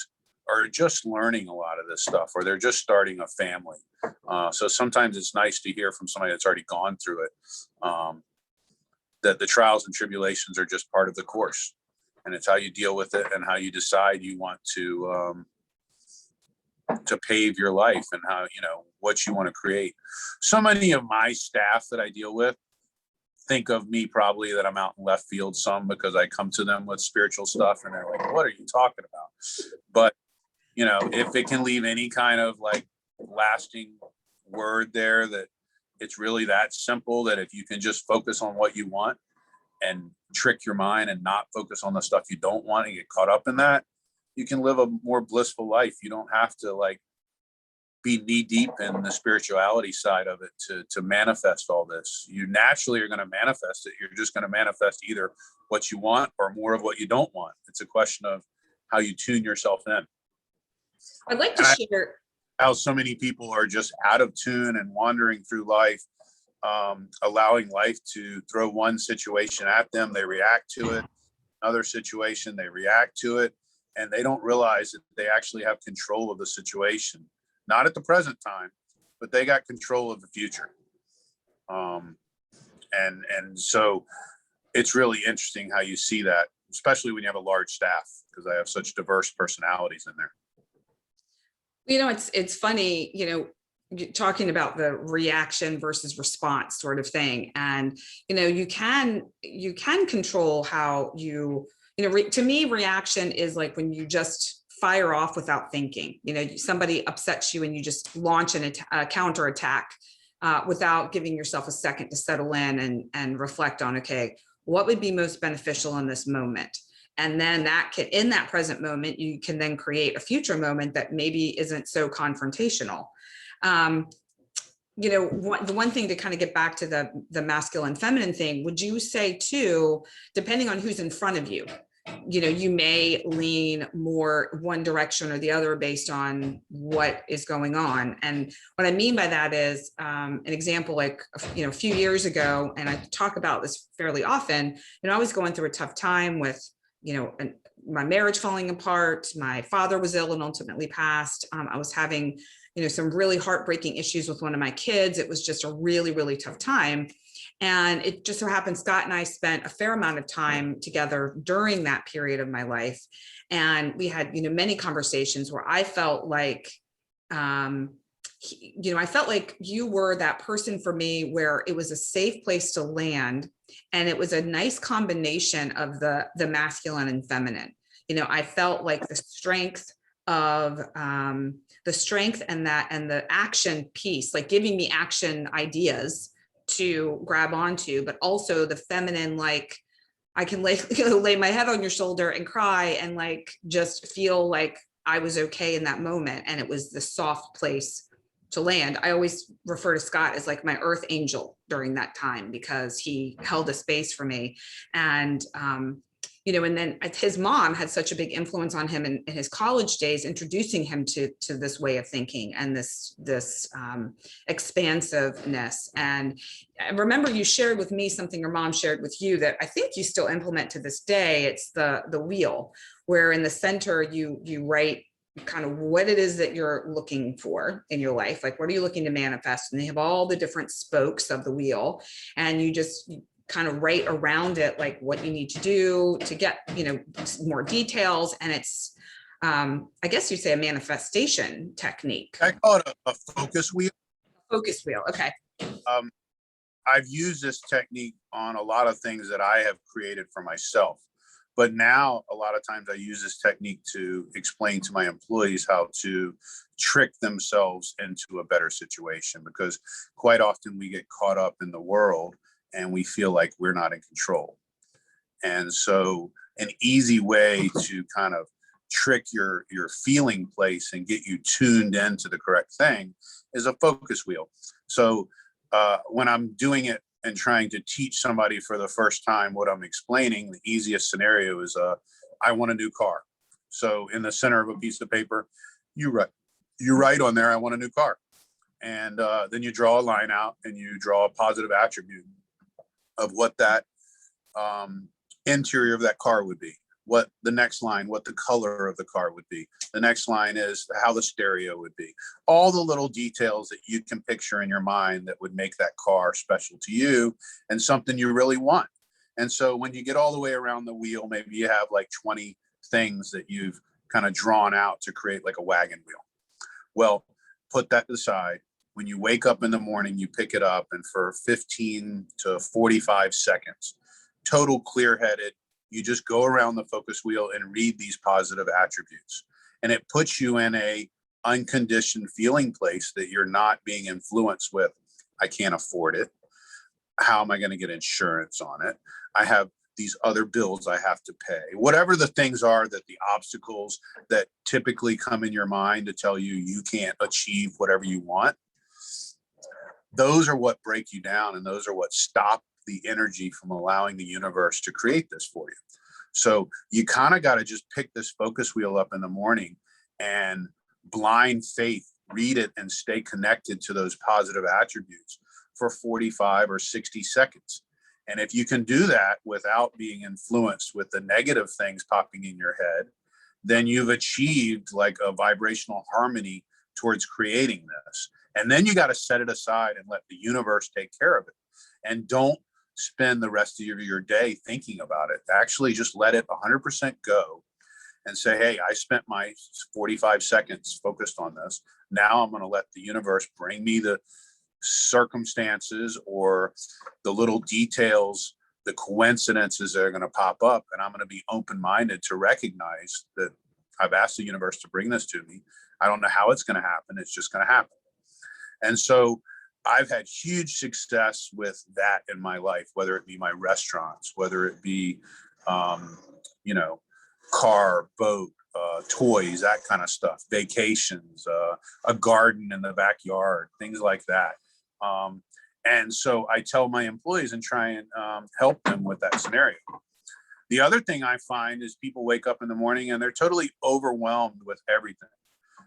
are just learning a lot of this stuff, or they're just starting a family. So sometimes it's nice to hear from somebody that's already gone through it, that the trials and tribulations are just part of the course, and it's how you deal with it and how you decide you want to pave your life, and how, what you want to create. So many of my staff that I deal with think of me probably that I'm out in left field some, because I come to them with spiritual stuff and they're like, what are you talking about? But, if it can leave any kind of like lasting word there, that it's really that simple, that if you can just focus on what you want and trick your mind and not focus on the stuff you don't want and get caught up in that, you can live a more blissful life. You don't have to like be knee deep in the spirituality side of it to manifest all this. You naturally are going to manifest it. You're just going to manifest either what you want or more of what you don't want. It's a question of how you tune yourself in. I'd like to share how so many people are just out of tune and wandering through life, allowing life to throw one situation at them. They react to it. Another situation, they react to it, and they don't realize that they actually have control of the situation. Not at the present time, but they got control of the future. And so it's really interesting how you see that, especially when you have a large staff, because I have such diverse personalities in there. It's funny, talking about the reaction versus response sort of thing. And, you can control how to me, reaction is like when you just fire off without thinking. Somebody upsets you and you just launch a counter attack without giving yourself a second to settle in and reflect on, okay, what would be most beneficial in this moment? And then in that present moment, you can then create a future moment that maybe isn't so confrontational. The one thing to kind of get back to the masculine feminine thing, would you say too, depending on who's in front of you, you may lean more one direction or the other based on what is going on. And what I mean by that is an example, like, a few years ago, and I talk about this fairly often, I was going through a tough time with, my marriage falling apart. My father was ill and ultimately passed. I was having, some really heartbreaking issues with one of my kids. It was just a really, really tough time. And it just so happened Scott and I spent a fair amount of time together during that period of my life. And we had, many conversations where I felt like, I felt like you were that person for me where it was a safe place to land. And it was a nice combination of the masculine and feminine. I felt like the strength and the action piece, like giving me action ideas to grab onto, but also the feminine, like I can lay my head on your shoulder and cry and like just feel like I was okay in that moment. And it was the soft place to land. I always refer to Scott as like my earth angel during that time, because he held a space for me. And and then his mom had such a big influence on him in his college days, introducing him to this way of thinking and this expansiveness. And I remember you shared with me something your mom shared with you that I think you still implement to this day. It's the wheel, where in the center you write kind of what it is that you're looking for in your life. Like, what are you looking to manifest? And they have all the different spokes of the wheel, and you just kind of write around it, like what you need to do to get, more details. And it's, I guess you'd say a manifestation technique. I call it a focus wheel. Focus wheel. Okay. I've used this technique on a lot of things that I have created for myself. But now a lot of times I use this technique to explain to my employees how to trick themselves into a better situation, because quite often we get caught up in the world and we feel like we're not in control. And so an easy way to kind of trick your feeling place and get you tuned into the correct thing is a focus wheel. So when I'm doing it and trying to teach somebody for the first time what I'm explaining, the easiest scenario is I want a new car. So in the center of a piece of paper, you write on there, I want a new car. And then you draw a line out and you draw a positive attribute of what that interior of that car would be. what the next line, what the color of the car would be. The next line is how the stereo would be. All the little details that you can picture in your mind that would make that car special to you and something you really want. And so when you get all the way around the wheel, maybe you have like 20 things that you've kind of drawn out to create like a wagon wheel. Well, put that aside. When you wake up in the morning, you pick it up, and for 15 to 45 seconds, total clear-headed, you just go around the focus wheel and read these positive attributes. And it puts you in a unconditioned feeling place that you're not being influenced with, I can't afford it. How am I going to get insurance on it? I have these other bills I have to pay. Whatever the things are, that the obstacles that typically come in your mind to tell you you can't achieve whatever you want, those are what break you down, and those are what stop the energy from allowing the universe to create this for you. So you kind of got to just pick this focus wheel up in the morning and blind faith, read it and stay connected to those positive attributes for 45 or 60 seconds. And if you can do that without being influenced with the negative things popping in your head, then you've achieved like a vibrational harmony towards creating this. And then you got to set it aside and let the universe take care of it. And don't spend the rest of your day thinking about it. Actually, just let it 100% go and say, hey, I spent my 45 seconds focused on this. Now I'm going to let the universe bring me the circumstances or the little details, the coincidences that are going to pop up. And I'm going to be open-minded to recognize that I've asked the universe to bring this to me. I don't know how it's going to happen. It's just going to happen. And so I've had huge success with that in my life, whether it be my restaurants, whether it be, car, boat, toys, that kind of stuff, vacations, a garden in the backyard, things like that. And so I tell my employees and try and help them with that scenario. The other thing I find is people wake up in the morning and they're totally overwhelmed with everything.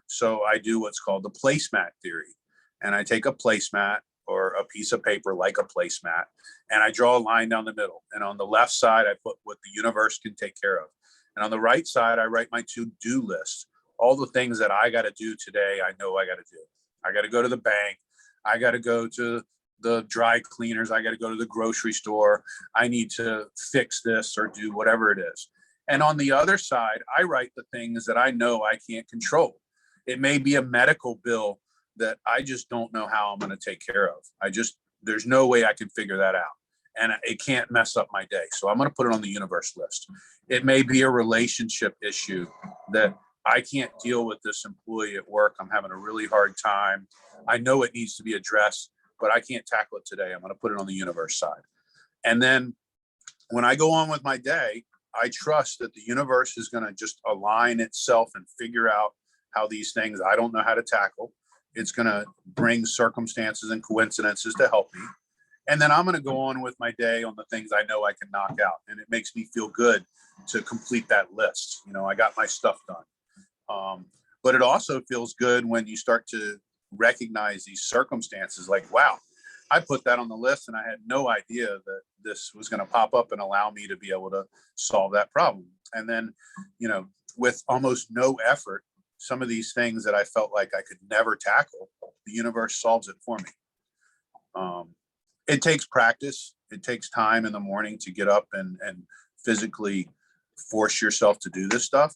So I do what's called the placemat theory. And I take a placemat or a piece of paper like a placemat, and I draw a line down the middle. And on the left side, I put what the universe can take care of. And on the right side, I write my to-do list. All the things that I got to do today, I know I got to do. I got to go to the bank. I got to go to the dry cleaners. I got to go to the grocery store. I need to fix this or do whatever it is. And on the other side, I write the things that I know I can't control. It may be a medical bill that I just don't know how I'm going to take care of. There's no way I can figure that out. And it can't mess up my day. So I'm going to put it on the universe list. It may be a relationship issue that I can't deal with this employee at work. I'm having a really hard time. I know it needs to be addressed, but I can't tackle it today. I'm going to put it on the universe side. And then when I go on with my day, I trust that the universe is going to just align itself and figure out how these things I don't know how to tackle. It's going to bring circumstances and coincidences to help me. And then I'm going to go on with my day on the things I know I can knock out. And it makes me feel good to complete that list. I got my stuff done. But it also feels good when you start to recognize these circumstances like, wow, I put that on the list and I had no idea that this was going to pop up and allow me to be able to solve that problem. And then, with almost no effort, some of these things that I felt like I could never tackle, the universe solves it for me. It takes practice. It takes time in the morning to get up and physically force yourself to do this stuff.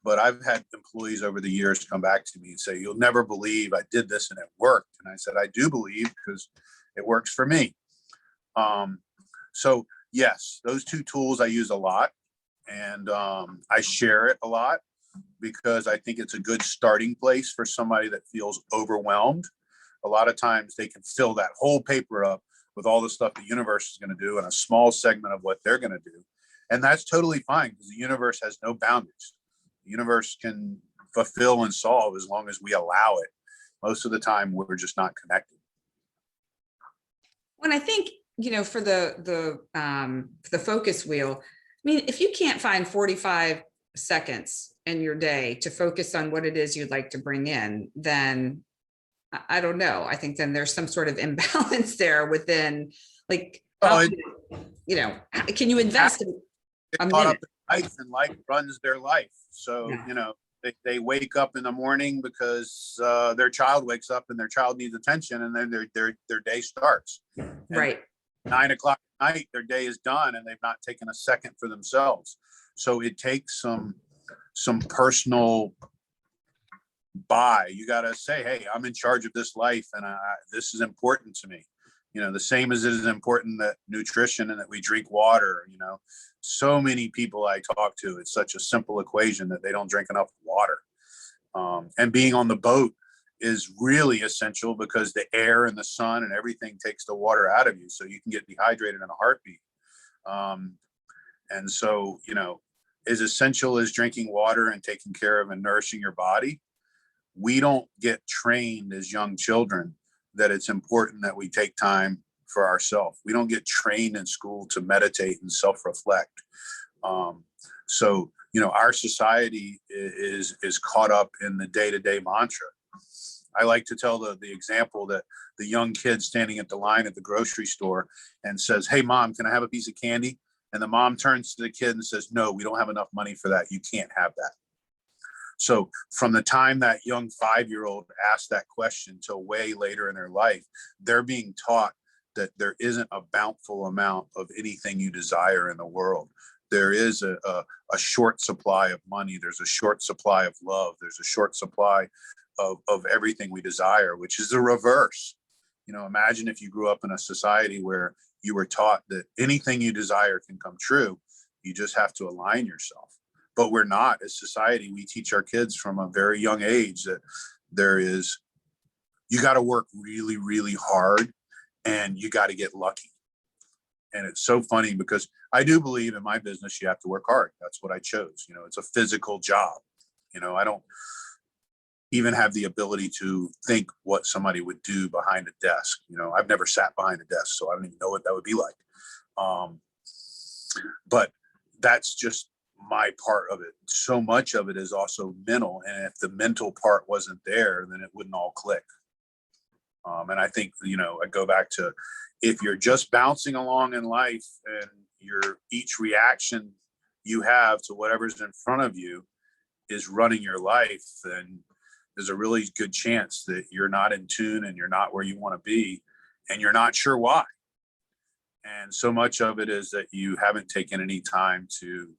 But I've had employees over the years come back to me and say, you'll never believe I did this and it worked. And I said, I do believe because it works for me. So yes, those two tools I use a lot, and I share it a lot because I think it's a good starting place for somebody that feels overwhelmed. A lot of times they can fill that whole paper up with all the stuff the universe is going to do and a small segment of what they're going to do. And that's totally fine because the universe has no boundaries. The universe can fulfill and solve as long as we allow it. Most of the time, we're just not connected. When I think, for the focus wheel, I mean, if you can't find 45 seconds in your day to focus on what it is you'd like to bring in, then I don't know. I think then there's some sort of imbalance there within, like, can you invest in a minute? life, and life runs their life. So, Yeah. you know, they wake up in the morning because their child wakes up and their child needs attention, and then their day starts. And Right. 9 o'clock at night, their day is done, and they've not taken a second for themselves. So it takes some personal buy. You got to say, hey, I'm in charge of this life, and this is important to me. You know, the same as it is important that nutrition and that we drink water. You know, so many people I talk to, it's such a simple equation that they don't drink enough water. And being on the boat is really essential because the air and the sun and everything takes the water out of you, so you can get dehydrated in a heartbeat. And so, you know, as essential as drinking water and taking care of and nourishing your body, we don't get trained as young children that it's important that we take time for ourselves. We don't get trained in school to meditate and self-reflect. So, you know, our society is caught up in the day-to-day mantra. I like to tell the example that the young kid standing at the line at the grocery store and says, hey, mom, can I have a piece of candy? And the mom turns to the kid and says, no, we don't have enough money for that. You can't have that. So from the time that young 5-year-old asked that question till way later in their life, they're being taught that there isn't a bountiful amount of anything you desire in the world. There is a short supply of money. There's a short supply of love. There's a short supply of everything we desire, which is the reverse. You know, imagine if you grew up in a society where you were taught that anything you desire can come true. You just have to align yourself. But we're not. As society, we teach our kids from a very young age that you got to work really, really hard, and you got to get lucky. And it's so funny because I do believe in my business, you have to work hard. That's what I chose. You know, it's a physical job. You know, I don't even have the ability to think what somebody would do behind a desk. You know, I've never sat behind a desk, so I don't even know what that would be like. But that's just my part of it. So much of it is also mental, and if the mental part wasn't there, then it wouldn't all click. And I think, you know, I go back to, if you're just bouncing along in life and each reaction you have to whatever's in front of you is running your life, then there's a really good chance that you're not in tune and you're not where you want to be, and you're not sure why. And so much of it is that you haven't taken any time to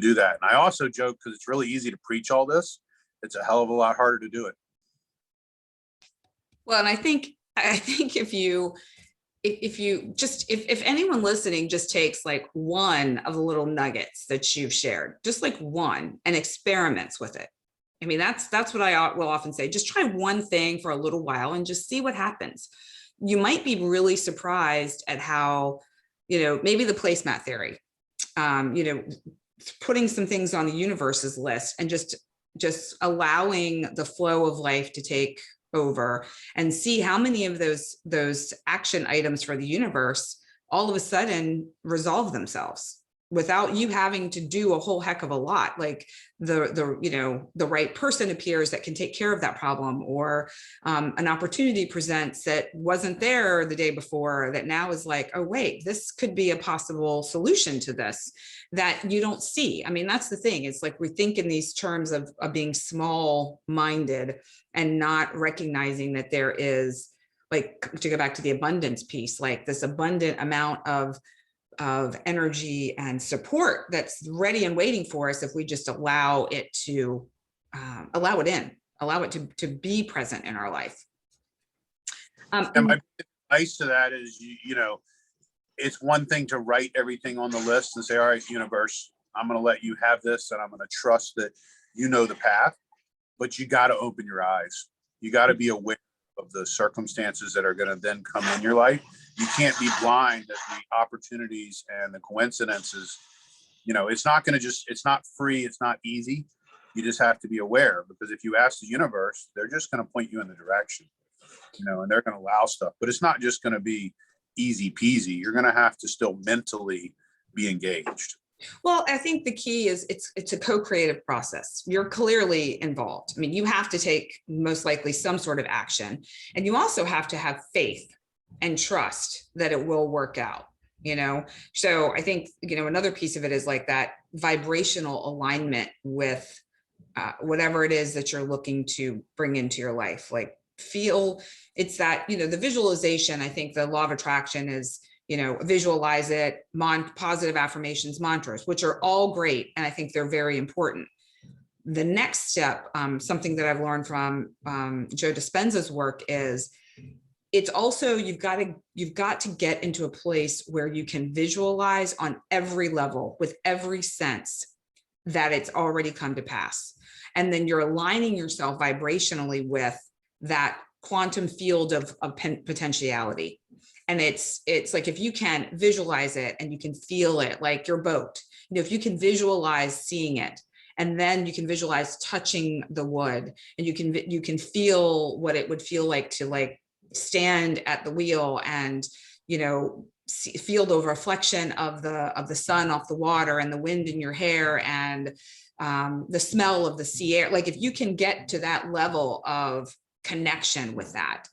do that. And I also joke, because it's really easy to preach all this, it's a hell of a lot harder to do it. Well, and I think if anyone listening just takes like one of the little nuggets that you've shared, just like one, and experiments with it. I mean, that's what I will often say. Just try one thing for a little while and just see what happens. You might be really surprised at how, you know, maybe the placemat theory, you know, putting some things on the universe's list and just allowing the flow of life to take over, and see how many of those action items for the universe all of a sudden resolve themselves without you having to do a whole heck of a lot. Like the right person appears that can take care of that problem, or an opportunity presents that wasn't there the day before that now is like, oh wait, this could be a possible solution to this that you don't see. I mean, that's the thing. It's like we think in these terms of being small minded and not recognizing that there is, like, to go back to the abundance piece, like this abundant amount of energy and support that's ready and waiting for us if we just allow it allow it to be present in our life. And my advice to that is, you know, it's one thing to write everything on the list and say, all right, universe, I'm going to let you have this, and I'm going to trust that you know the path, but you got to open your eyes. You got to be aware of the circumstances that are going to then come in your life. You can't be blind at the opportunities and the coincidences. You know, it's not free. It's not easy. You just have to be aware, because if you ask the universe, they're just going to point you in the direction, you know, and they're going to allow stuff, but it's not just going to be easy peasy. You're going to have to still mentally be engaged. Well, I think the key is it's a co-creative process. You're clearly involved. I mean, you have to take most likely some sort of action, and you also have to have faith and trust that it will work out. you know? So I think, you know, another piece of it is like that vibrational alignment with whatever it is that you're looking to bring into your life. Like feel, it's that, you know, the visualization, I think the law of attraction is, you know, visualize it, positive affirmations, mantras, which are all great. And I think they're very important. The next step, something that I've learned from Joe Dispenza's work is it's also, you've got to get into a place where you can visualize on every level with every sense that it's already come to pass. And then you're aligning yourself vibrationally with that quantum field of potentiality. And it's like, if you can visualize it and you can feel it, like your boat, you know, if you can visualize seeing it, and then you can visualize touching the wood, and you can feel what it would feel like to like stand at the wheel and, you know, feel the reflection of the sun off the water and the wind in your hair and the smell of the sea air. Like if you can get to that level of connection with that,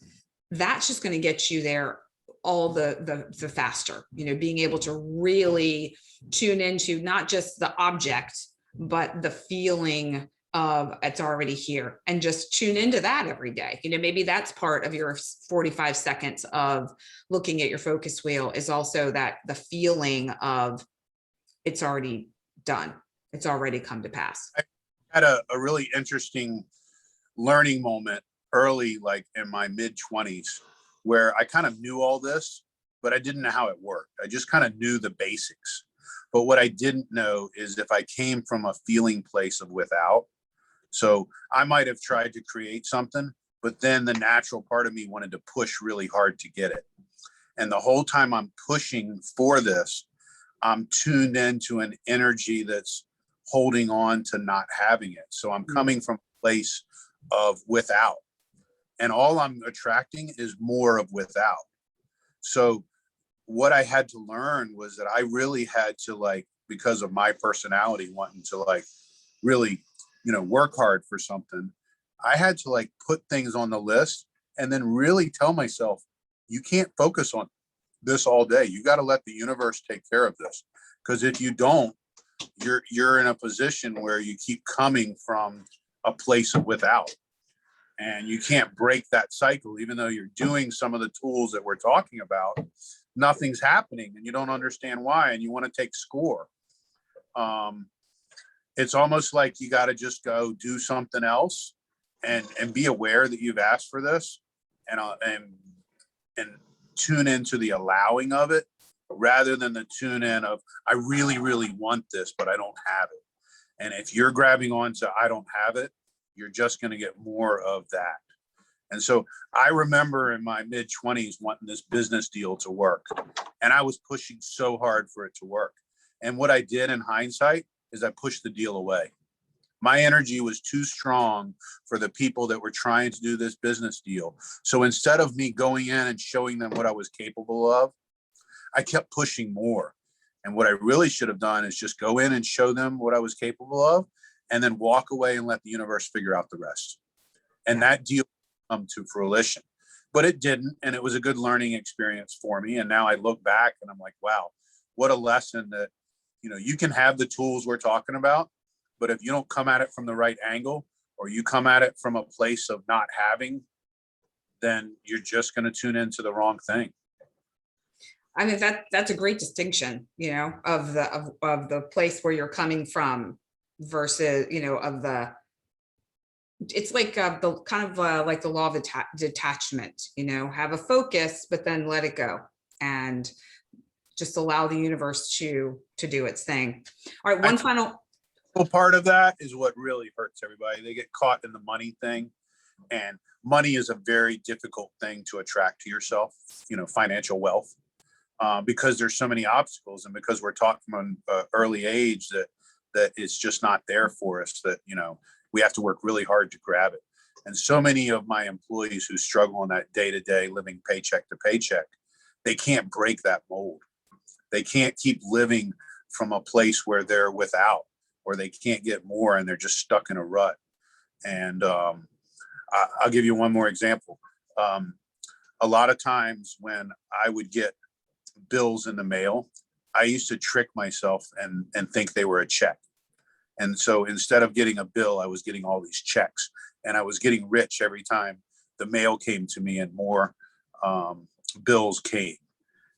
that's just going to get you there all the faster, you know, being able to really tune into not just the object, but the feeling of it's already here, and just tune into that every day. You know, maybe that's part of your 45 seconds of looking at your focus wheel, is also that the feeling of it's already done. It's already come to pass. I had a really interesting learning moment early, like in my mid 20s, where I kind of knew all this, but I didn't know how it worked. I just kind of knew the basics. But what I didn't know is if I came from a feeling place of without. So I might have tried to create something, but then the natural part of me wanted to push really hard to get it. And the whole time I'm pushing for this, I'm tuned into an energy that's holding on to not having it. So I'm coming from a place of without, and all I'm attracting is more of without. So what I had to learn was that I really had to, like, because of my personality wanting to like really, you know, work hard for something, I had to like put things on the list and then really tell myself, you can't focus on this all day. You got to let the universe take care of this. Because if you don't, you're in a position where you keep coming from a place of without. And you can't break that cycle, even though you're doing some of the tools that we're talking about. Nothing's happening and you don't understand why, and you want to take score. It's almost like you got to just go do something else and be aware that you've asked for this, and tune into the allowing of it, rather than the tune in of I really, really want this, but I don't have it. And if you're grabbing on to I don't have it, you're just going to get more of that. And so I remember in my mid 20s wanting this business deal to work, and I was pushing so hard for it to work. And what I did in hindsight is I pushed the deal away. My energy was too strong for the people that were trying to do this business deal. So instead of me going in and showing them what I was capable of, I kept pushing more. And what I really should have done is just go in and show them what I was capable of, and then walk away and let the universe figure out the rest. And that deal come to fruition. But it didn't, and it was a good learning experience for me. And now I look back and I'm like, wow, what a lesson that, you know, you can have the tools we're talking about, but if you don't come at it from the right angle, or you come at it from a place of not having, then you're just going to tune into the wrong thing. I mean, that's a great distinction, you know, of the place where you're coming from versus, you know, of the, it's like the kind of like the law of detachment, you know, have a focus, but then let it go and just allow the universe to do its thing. All right, one final part of that is what really hurts everybody. They get caught in the money thing, and money is a very difficult thing to attract to yourself, you know, financial wealth, because there's so many obstacles, and because we're taught from an early age that it's just not there for us, that, you know, we have to work really hard to grab it. And so many of my employees who struggle in that day-to-day living paycheck to paycheck, they can't break that mold. They can't keep living from a place where they're without, or they can't get more and they're just stuck in a rut. And I'll give you one more example. A lot of times when I would get bills in the mail, I used to trick myself and think they were a check. And so instead of getting a bill, I was getting all these checks, and I was getting rich every time the mail came to me and more bills came.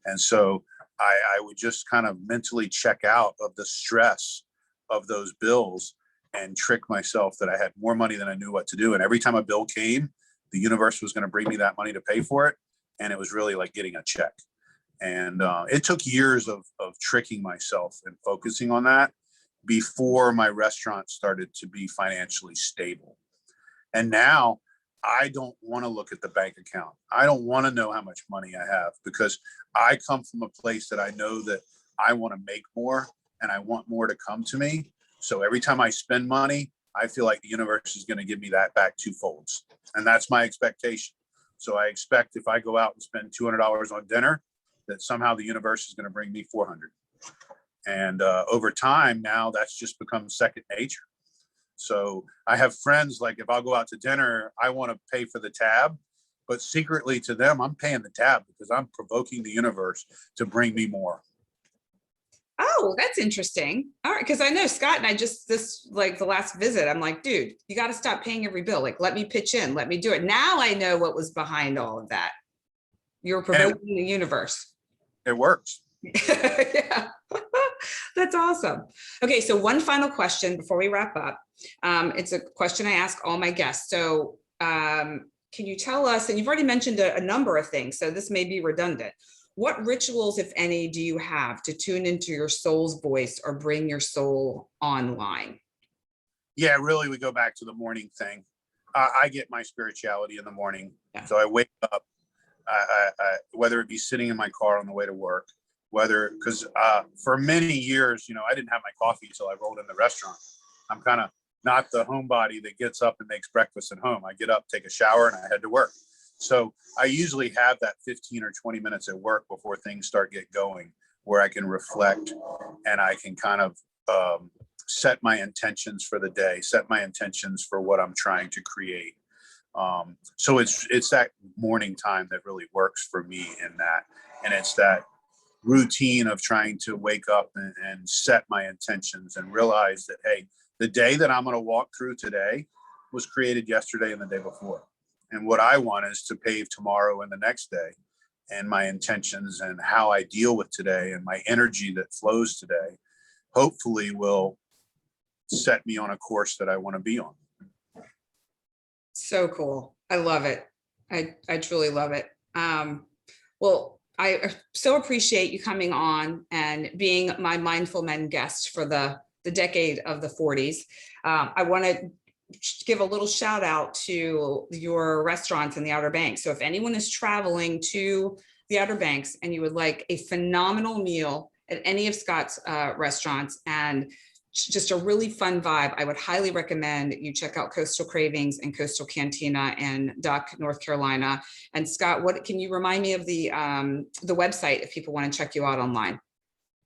And so I would just kind of mentally check out of the stress of those bills and trick myself that I had more money than I knew what to do. And every time a bill came, the universe was going to bring me that money to pay for it. And it was really like getting a check. And it took years of tricking myself and focusing on that before my restaurant started to be financially stable. And now I don't want to look at the bank account. I don't want to know how much money I have, because I come from a place that I know that I want to make more and I want more to come to me. So every time I spend money, I feel like the universe is going to give me that back twofold. And that's my expectation. So I expect if I go out and spend $200 on dinner, that somehow the universe is going to bring me 400. And over time, now that's just become second nature. So I have friends, like if I'll go out to dinner, I want to pay for the tab, but secretly to them, I'm paying the tab because I'm provoking the universe to bring me more. Oh, that's interesting. All right. Because I know Scott and I just the last visit, I'm like, dude, you got to stop paying every bill. Like, let me pitch in, let me do it. Now I know what was behind all of that. You're provoking the universe. It works. Yeah. That's awesome. Okay. So one final question before we wrap up. It's a question I ask all my guests. So can you tell us, and you've already mentioned a number of things, so this may be redundant. What rituals, if any, do you have to tune into your soul's voice or bring your soul online? Yeah, really, we go back to the morning thing. I get my spirituality in the morning. Yeah. So I wake up, I whether it be sitting in my car on the way to work, because for many years, I didn't have my coffee until I rolled in the restaurant. I'm kind of not the homebody that gets up and makes breakfast at home. I get up, take a shower, and I head to work. So I usually have that 15 or 20 minutes at work before things start get going, where I can reflect and I can kind of set my intentions for the day, set my intentions for what I'm trying to create. So it's that morning time that really works for me in that. And it's that routine of trying to wake up and set my intentions and realize that, hey, the day that I'm going to walk through today was created yesterday and the day before. And what I want is to pave tomorrow and the next day. And my intentions and how I deal with today and my energy that flows today, hopefully will set me on a course that I want to be on. So cool. I love it. I truly love it. Well, I so appreciate you coming on and being my Mindful Men guest for the decade of the 40s. I want to give a little shout out to your restaurants in the Outer Banks. So if anyone is traveling to the Outer Banks and you would like a phenomenal meal at any of Scott's restaurants and just a really fun vibe, I would highly recommend you check out Coastal Cravings and Coastal Cantina in Duck, North Carolina. And Scott, what can you remind me of the website if people want to check you out online?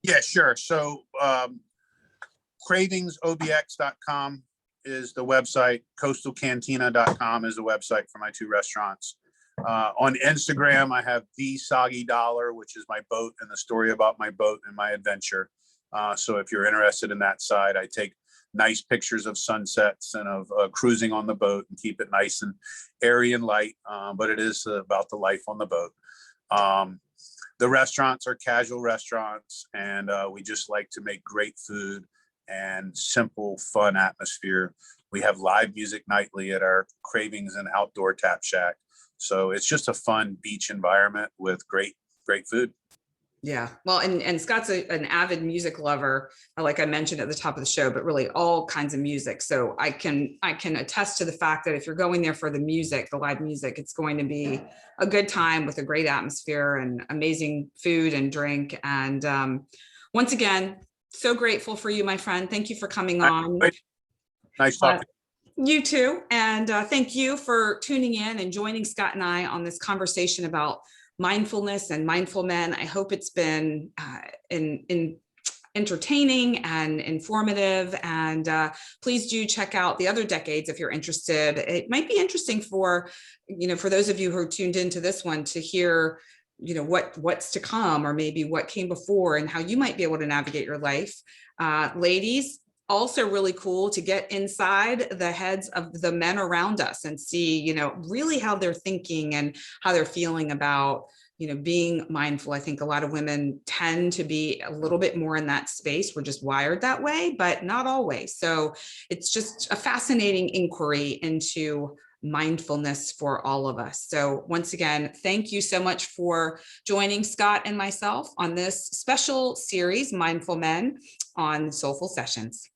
Yeah, sure. So cravingsobx.com is the website. Coastalcantina.com is the website for my two restaurants. On Instagram, I have The Soggy Dollar, which is my boat and the story about my boat and my adventure. So if you're interested in that side, I take nice pictures of sunsets and of cruising on the boat and keep it nice and airy and light. But it is about the life on the boat. The restaurants are casual restaurants, and we just like to make great food and simple, fun atmosphere. We have live music nightly at our Cravings and Outdoor Tap Shack. So it's just a fun beach environment with great food. Yeah. Well, and Scott's an avid music lover, like I mentioned at the top of the show, but really all kinds of music. So I can attest to the fact that if you're going there for the music, the live music, it's going to be a good time with a great atmosphere and amazing food and drink. And once again, so grateful for you, my friend. Thank you for coming on. Nice talking. You too. And thank you for tuning in and joining Scott and I on this conversation about mindfulness and mindful men. I hope it's been entertaining and informative. And please do check out the other decades if you're interested. It might be interesting for those of you who are tuned into this one to hear what's to come, or maybe what came before, and how you might be able to navigate your life. Ladies, also really cool to get inside the heads of the men around us and see, really how they're thinking and how they're feeling about, being mindful. I think a lot of women tend to be a little bit more in that space. We're just wired that way, but not always. So it's just a fascinating inquiry into mindfulness for all of us. So once again, thank you so much for joining Scott and myself on this special series, Mindful Men, on SoulFull Sessions.